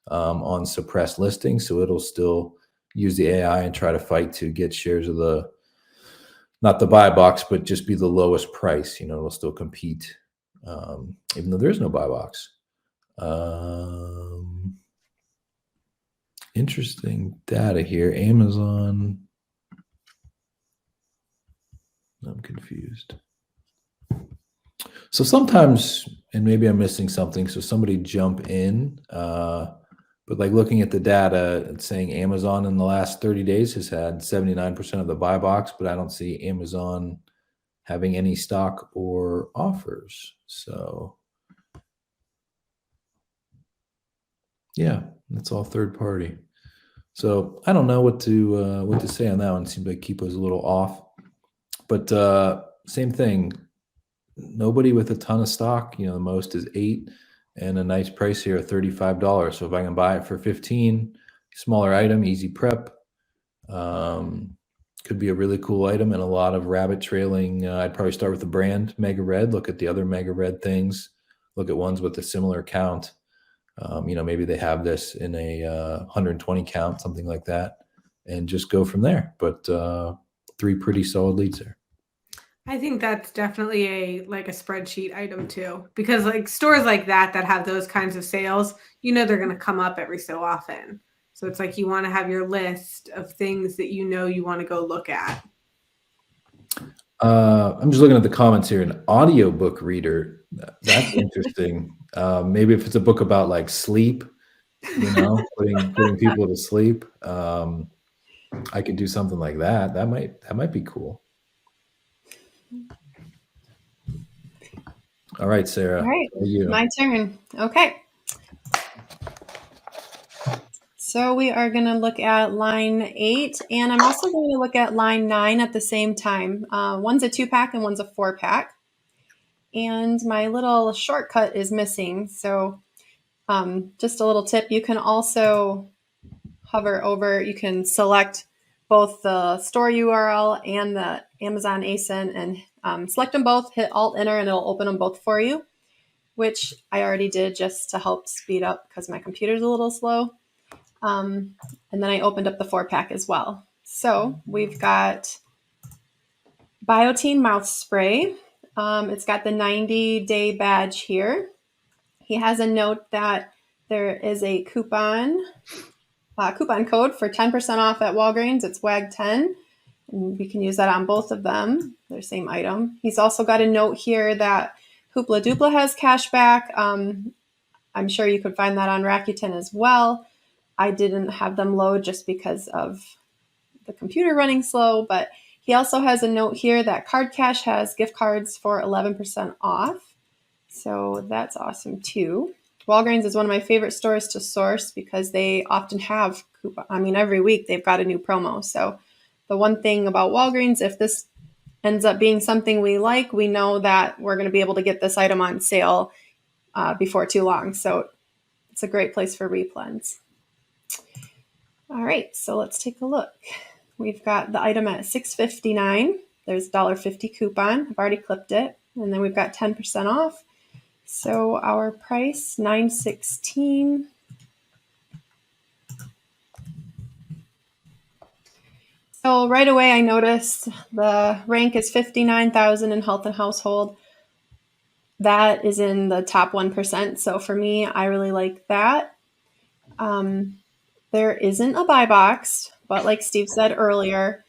on suppressed listings. So it'll still use the AI and try to fight to get shares of not the buy box, but just be the lowest price. It'll still compete, even though there is no buy box. Interesting data here. Amazon. I'm confused. So sometimes, and maybe I'm missing something, so somebody jump in. But like looking at the data, it's saying Amazon in the last 30 days has had 79% of the buy box, but I don't see Amazon having any stock or offers. So yeah, that's all third party. So I don't know what to say on that one. It seems like Keepa's a little off, but same thing. Nobody with a ton of stock. The most is 8, and a nice price here of $35. So if I can buy it for 15, smaller item, easy prep, could be a really cool item and a lot of rabbit trailing. I'd probably start with the brand Mega Red. Look at the other Mega Red things. Look at ones with a similar count. Maybe they have this in a 120 count, something like that, and just go from there. But 3 pretty solid leads there. I think that's definitely a spreadsheet item too, because stores like that have those kinds of sales, they're going to come up every so often. So it's like you want to have your list of things that you want to go look at. I'm just looking at the comments here. An audiobook reader. That's interesting. Maybe if it's a book about sleep, putting people to sleep. I could do something like that. That might be cool. All right, Sarah. All right, my turn. Okay. So we are going to look at line 8, and I'm also going to look at line 9 at the same time. One's a 2-pack and one's a 4-pack. And my little shortcut is missing. So just a little tip, you can also hover over, you can select both the store URL and the Amazon ASIN and select them both, hit Alt-Enter, and it'll open them both for you, which I already did just to help speed up because my computer's a little slow. And then I opened up the 4-pack as well. So we've got Biotine Mouth Spray. It's got the 90-day badge here. He has a note that there is a coupon code for 10% off at Walgreens. It's WAG10. And we can use that on both of them, their same item. He's also got a note here that Hoopla Dupla has cash back. I'm sure you could find that on Rakuten as well. I didn't have them load just because of the computer running slow, but he also has a note here that Card Cash has gift cards for 11% off. So that's awesome too. Walgreens is one of my favorite stores to source because they often have, every week they've got a new promo. So the one thing about Walgreens, if this ends up being something we like, we know that we're going to be able to get this item on sale before too long. So it's a great place for replens. All right, so let's take a look. We've got the item at $6.59. There's a $1.50 coupon. I've already clipped it. And then we've got 10% off. So our price, $9.16. So right away I noticed the rank is 59,000 in health and household. That is in the top 1%. So for me, I really like that. There isn't a buy box, but like Steve said earlier,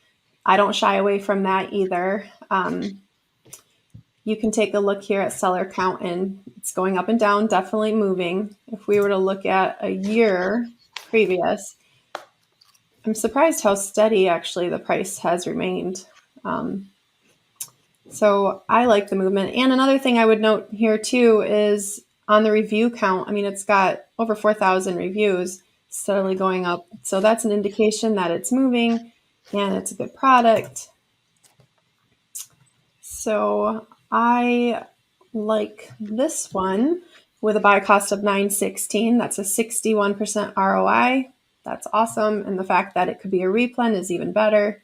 I don't shy away from that either. You can take a look here at seller count, and it's going up and down, definitely moving. If we were to look at a year previous, I'm surprised how steady actually the price has remained. So I like the movement. And another thing I would note here too is on the review count. I mean, it's got over 4,000 reviews, steadily going up. So that's an indication that it's moving and it's a good product. So I like this one with a buy cost of $9.16. That's a 61% ROI. That's awesome. And the fact that it could be a replen is even better.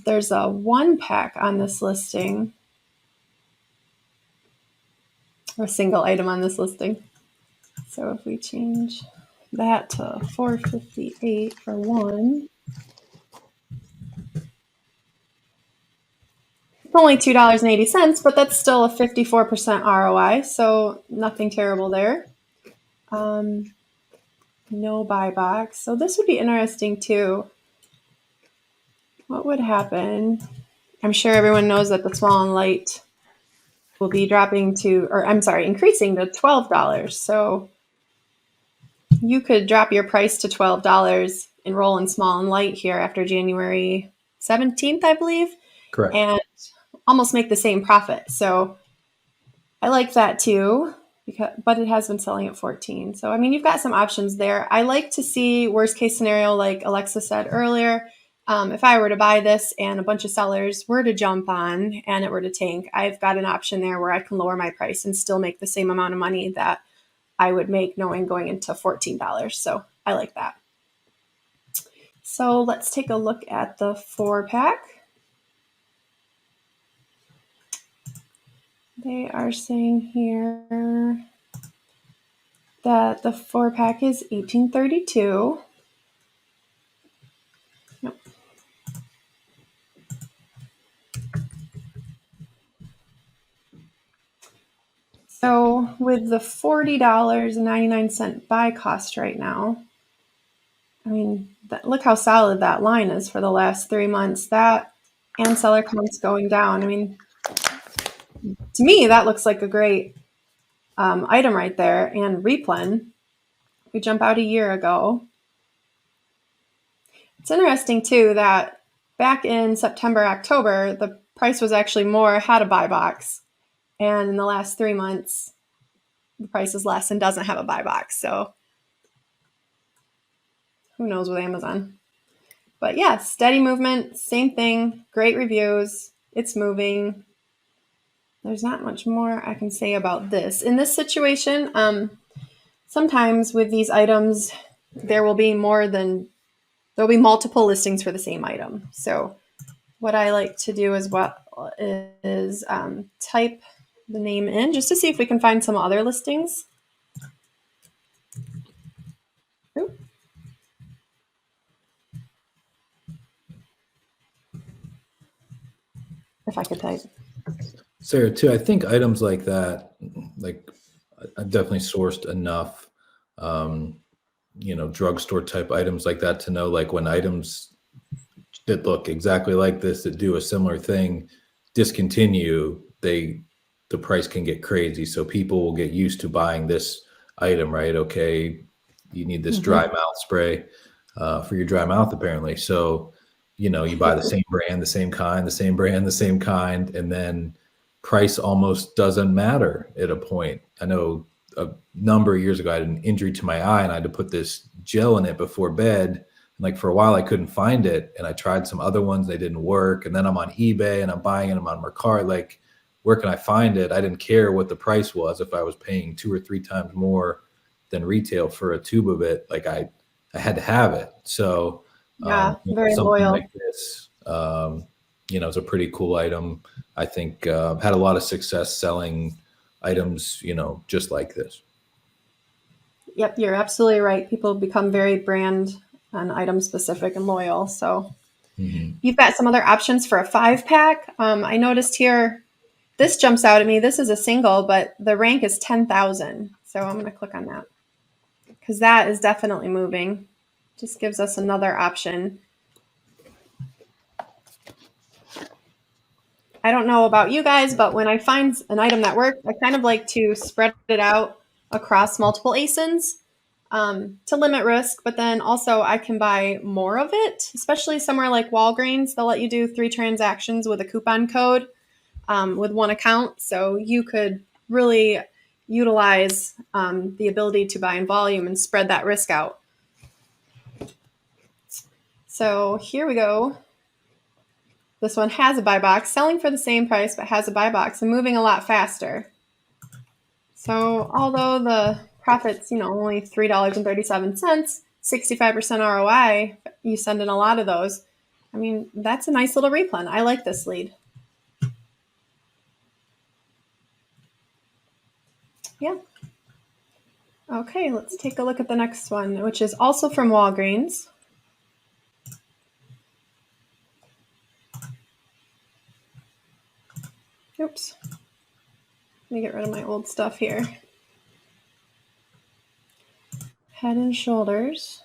There's a 1-pack on this listing, or a single item on this listing. So if we change that to $4.58 for one, it's only $2.80, but that's still a 54% ROI. So nothing terrible there. No buy box. So this would be interesting too. What would happen? I'm sure everyone knows that the small and light will be increasing to $12. So you could drop your price to $12, enroll in small and light here after January 17th, I believe. Correct. And almost make the same profit. So I like that too, but it has been selling at 14. So, I mean, you've got some options there. I like to see worst case scenario, like Alexa said earlier. If I were to buy this and a bunch of sellers were to jump on and it were to tank, I've got an option there where I can lower my price and still make the same amount of money that I would make knowing going into $14. So I like that. So let's take a look at the 4-pack. They are saying here that the 4-pack is $18.32. Yep. So with the $40.99 buy cost right now, I mean, look how solid that line is for the last 3 months. That and seller counts going down. I mean, to me, that looks like a great item right there. And replen, we jump out a year ago. It's interesting too that back in September, October, the price was actually more, had a buy box. And in the last 3 months, the price is less and doesn't have a buy box. So who knows with Amazon. But yeah, steady movement, same thing, great reviews. It's moving. There's not much more I can say about this. In this situation, sometimes with these items, there will be multiple listings for the same item. So what I like to do is type the name in just to see if we can find some other listings. Ooh. If I could type. Sarah, too, I think items like that, like I've definitely sourced enough, drugstore type items like that to know, like when items that look exactly like this, that do a similar thing, discontinue, the price can get crazy. So people will get used to buying this item, right? Okay, you need this dry mouth spray for your dry mouth, apparently. So, you buy the same brand, the same kind, the same brand, the same kind, and then price almost doesn't matter at a point. I know a number of years ago, I had an injury to my eye and I had to put this gel in it before bed. Like for a while, I couldn't find it, and I tried some other ones; they didn't work. And then I'm on eBay and I'm buying it. I'm on Mercari. Like, where can I find it? I didn't care what the price was. If I was paying 2 or 3 times more than retail for a tube of it, like I had to have it. So, very something loyal. like this, is a pretty cool item. I think had a lot of success selling items, just like this. Yep, you're absolutely right. People become very brand and item specific and loyal. So you've got some other options for a 5-pack. I noticed here, this jumps out at me. This is a single, but the rank is 10,000. So I'm going to click on that because that is definitely moving. Just gives us another option. I don't know about you guys, but when I find an item that works, I kind of like to spread it out across multiple ASINs to limit risk. But then also I can buy more of it, especially somewhere like Walgreens. They'll let you do 3 transactions with a coupon code with one account. So you could really utilize the ability to buy in volume and spread that risk out. So here we go. This one has a buy box, selling for the same price, but has a buy box and moving a lot faster. So although the profit's, only $3.37, 65% ROI, you send in a lot of those. I mean, that's a nice little replen. I like this lead. Yeah. Okay, let's take a look at the next one, which is also from Walgreens. Oops. Let me get rid of my old stuff here. Head and Shoulders.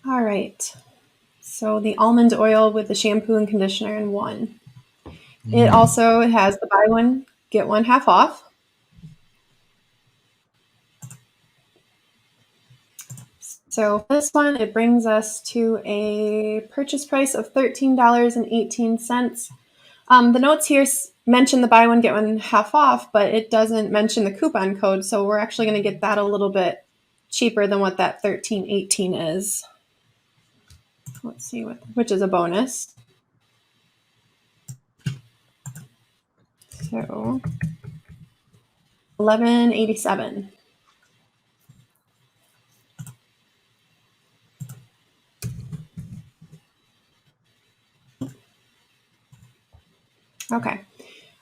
All right. So the almond oil with the shampoo and conditioner in one. It also has the buy one, get one half off. So this one, it brings us to a purchase price of $13.18. The notes here mention the buy one, get one half off, but it doesn't mention the coupon code. So we're actually going to get that a little bit cheaper than what that $13.18 is. Let's see which is a bonus. So $11.87. Okay.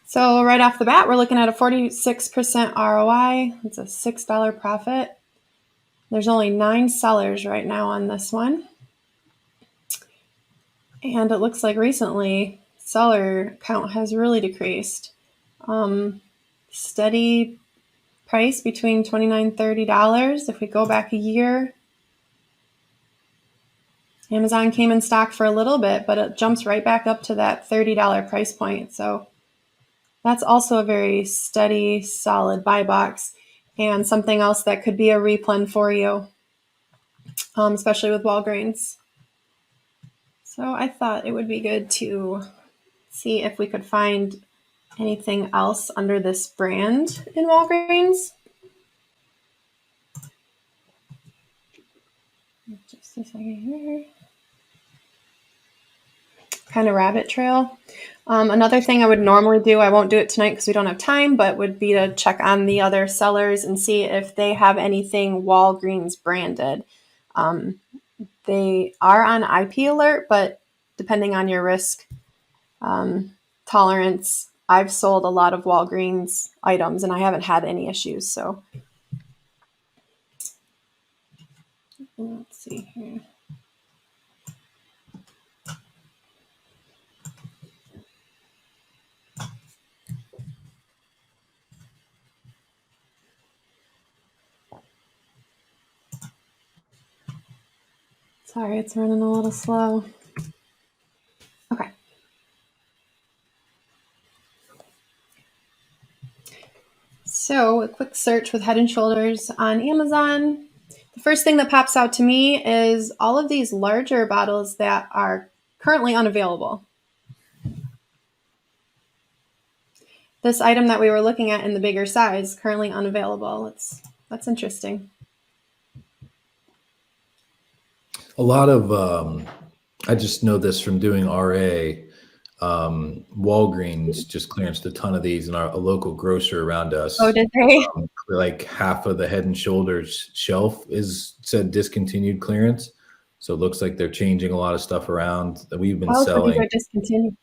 So right off the bat, we're looking at a 46% ROI. It's a $6 profit. There's only 9 sellers right now on this one. And it looks like recently seller count has really decreased. Steady price between $29 and $30. If we go back a year, Amazon came in stock for a little bit, but it jumps right back up to that $30 price point. So that's also a very steady, solid buy box and something else that could be a replen for you, especially with Walgreens. So I thought it would be good to see if we could find anything else under this brand in Walgreens. Just a second here. Kind of rabbit trail. Another thing I would normally do, I won't do it tonight because we don't have time, but would be to check on the other sellers and see if they have anything Walgreens branded. They are on IP alert, but depending on your risk tolerance, I've sold a lot of Walgreens items and I haven't had any issues. So let's see here. Sorry, it's running a little slow. Okay. So a quick search with Head and Shoulders on Amazon. The first thing that pops out to me is all of these larger bottles that are currently unavailable. This item that we were looking at in the bigger size, currently unavailable. That's interesting. A lot of, I just know this from doing RA. Walgreens just clearanced a ton of these, and a local grocer around us. Oh, did they? Like half of the Head and Shoulders shelf said discontinued clearance. So it looks like they're changing a lot of stuff around that we've been selling. So these are discontinued.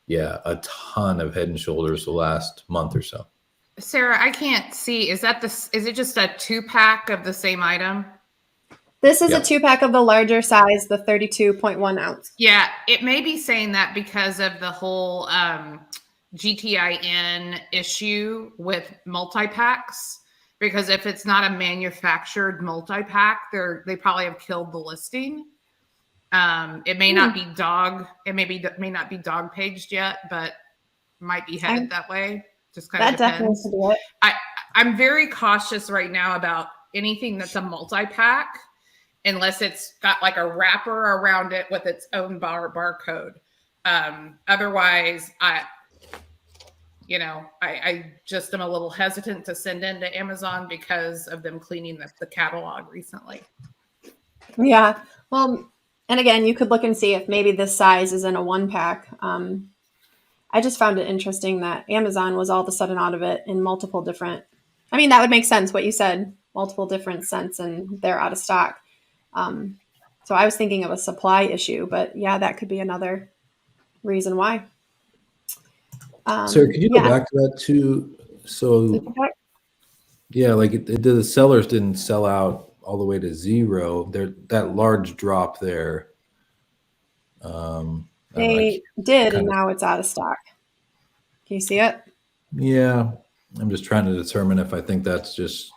Yeah, a ton of Head and Shoulders the last month or so. Sarah, I can't see. Is it just a 2-pack of the same item? This is a 2-pack of the larger size, the 32.1 ounce. Yeah, it may be saying that because of the whole GTIN issue with multi-packs. Because if it's not a manufactured multi-pack, they probably have killed the listing. It may not be dog. It may not be dog paged yet, but might be headed that way. Just kind of depends. Definitely could do it. I'm very cautious right now about anything that's a multi-pack, unless it's got like a wrapper around it with its own barcode. Otherwise, I just am a little hesitant to send into Amazon because of them cleaning the catalog recently. Yeah. Well, and again, you could look and see if maybe this size is in a 1-pack. I just found it interesting that Amazon was all of a sudden out of it in multiple different. I mean, that would make sense what you said, multiple different scents, and they're out of stock. So I was thinking of a supply issue, but yeah, that could be another reason why. Sarah, could you go back to that too? So yeah, like the sellers didn't sell out all the way to 0. That large drop there. They did, and now it's out of stock. Can you see it? Yeah, I'm just trying to determine if I think that's just.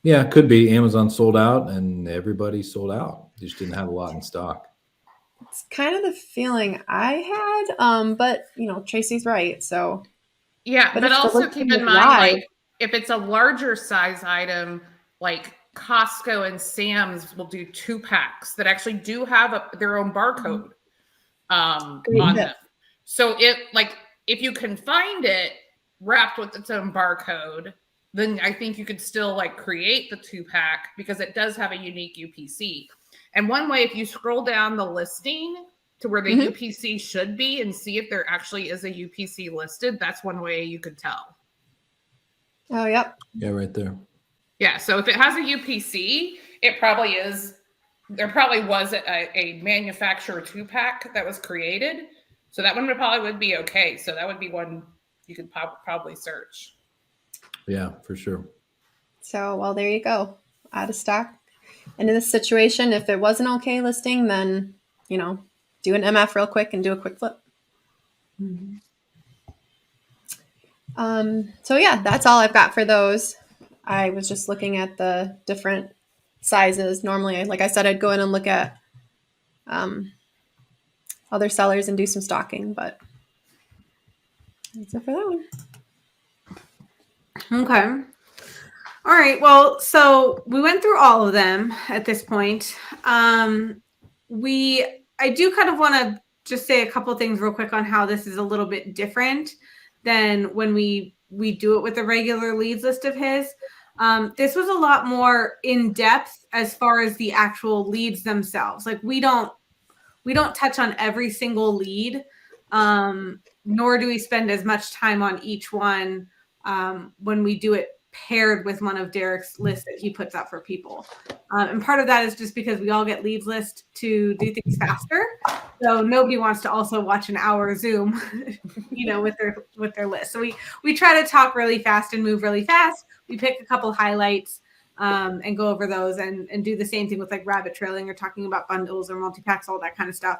Yeah, it could be Amazon sold out and everybody sold out. They just didn't have a lot in stock. It's kind of the feeling I had, but Tracy's right. So yeah, but also keep in mind, like if it's a larger size item, like Costco and Sam's will do 2-packs that actually do have their own barcode on them. So if you can find it wrapped with its own barcode, then I think you could still create the 2-pack because it does have a unique UPC. And one way, if you scroll down the listing to where the UPC should be and see if there actually is a UPC listed, that's one way you could tell. Oh, yep. Yeah, right there. Yeah, so if it has a UPC, it probably is. There probably was a manufacturer 2-pack that was created. So that one would be okay. So that would be one you could probably search. Yeah, for sure. So, well, there you go. Out of stock. And in this situation, if it was an okay listing, then, do an MF real quick and do a quick flip. Mm-hmm. So yeah, that's all I've got for those. I was just looking at the different sizes. Normally, like I said, I'd go in and look at other sellers and do some stalking, but that's it for that one. Okay. All right. Well, so we went through all of them at this point. I do kind of want to just say a couple of things real quick on how this is a little bit different than when we do it with a regular leads list of his. This was a lot more in depth as far as the actual leads themselves. Like we don't touch on every single lead, nor do we spend as much time on each one when we do it paired with one of Derek's lists that he puts out for people. And part of that is just because we all get leads list to do things faster. So nobody wants to also watch an hour Zoom, with their list. So we try to talk really fast and move really fast. We pick a couple highlights and go over those and do the same thing with rabbit trailing or talking about bundles or multi-packs, all that kind of stuff.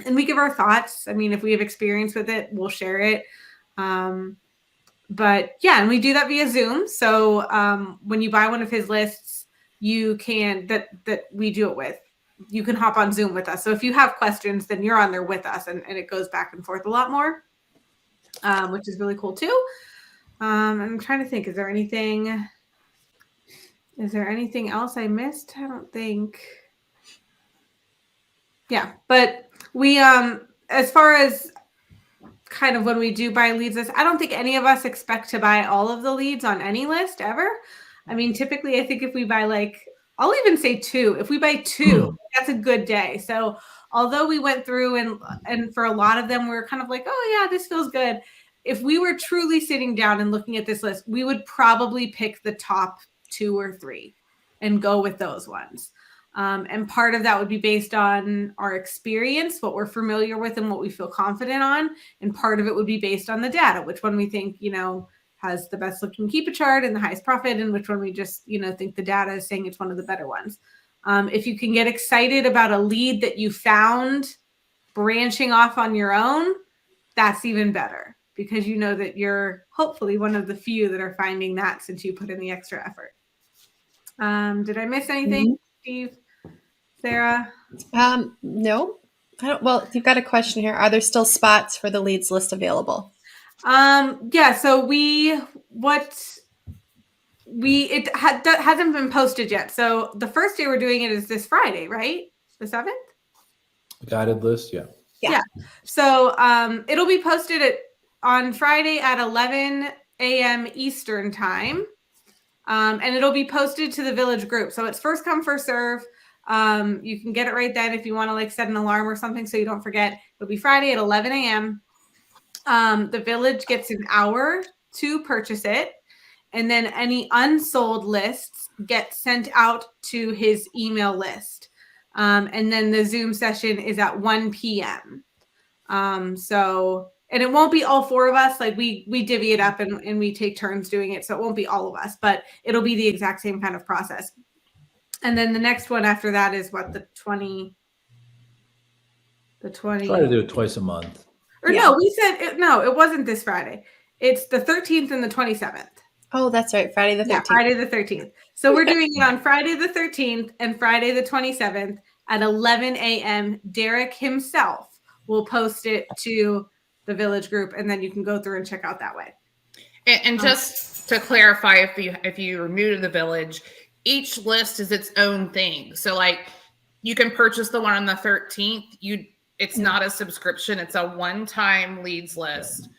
And we give our thoughts. I mean, if we have experience with it, we'll share it. But yeah, and we do that via Zoom. So when you buy one of his lists, you can that we do it with. you can hop on Zoom with us. So if you have questions, then you're on there with us, and it goes back and forth a lot more, which is really cool too. I'm trying to think, is there anything else I missed? I don't think. Yeah, but we, as far as kind of when we do buy leads list, I don't think any of us expect to buy all of the leads on any list ever. I mean, typically I think if we buy I'll even say 2, if we buy 2, that's a good day. So although we went through and for a lot of them, we were kind of like, oh yeah, this feels good. If we were truly sitting down and looking at this list, we would probably pick the top 2 or 3 and go with those ones. And part of that would be based on our experience, what we're familiar with and what we feel confident on. And part of it would be based on the data, which one we think, has the best looking keep a chart and the highest profit, and which one we just, think the data is saying it's one of the better ones. If you can get excited about a lead that you found branching off on your own, that's even better, because you know that you're hopefully one of the few that are finding that since you put in the extra effort. Did I miss anything, Steve? Sarah? No, I don't. Well, you've got a question here. Are there still spots for the leads list available? Yeah. So it hasn't been posted yet. So the first day we're doing it is this Friday, right? The 7th? Guided list, yeah. Yeah. So it'll be posted on Friday at 11 a.m. Eastern time. And it'll be posted to the Village group. So it's first come, first serve. You can get it right then if you want to set an alarm or something so you don't forget. It'll be Friday at 11 a.m. The Village gets an hour to purchase it. And then any unsold lists get sent out to his email list. And then the Zoom session is at 1 p.m. And it won't be all 4 of us. We divvy it up and we take turns doing it. So it won't be all of us, but it'll be the exact same kind of process. And then the next one after that is the 20. Try to do it twice a month. Or no, we said it wasn't this Friday. It's the 13th and the 27th. Oh, that's right. Friday the 13th. Yeah, Friday the 13th. So we're doing it on Friday the 13th and Friday the 27th at 11 a.m. Derek himself will post it to the Village group, and then you can go through and check out that way. And just to clarify, if you're new to the Village, each list is its own thing. So you can purchase the one on the 13th. It's not a subscription. It's a one-time leads list.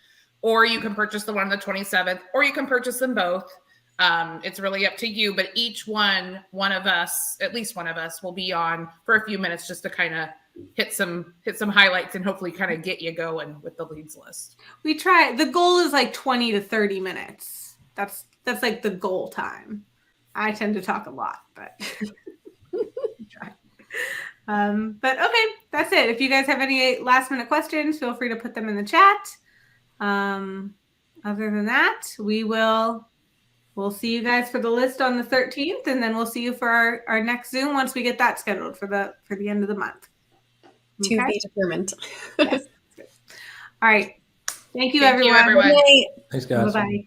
Or you can purchase the one on the 27th, or you can purchase them both. It's really up to you. But each at least one of us will be on for a few minutes just to kind of hit some highlights and hopefully kind of get you going with the leads list. We try. The goal is 20 to 30 minutes. That's the goal time. I tend to talk a lot, but try. But okay, that's it. If you guys have any last minute questions, feel free to put them in the chat. Other than that, we'll see you guys for the list on the 13th, and then we'll see you for our next Zoom once we get that scheduled for the end of the month. Okay? To be determined. Yes. All right. Thank you, everyone. Thank you, everyone. Thanks, guys. Bye-bye.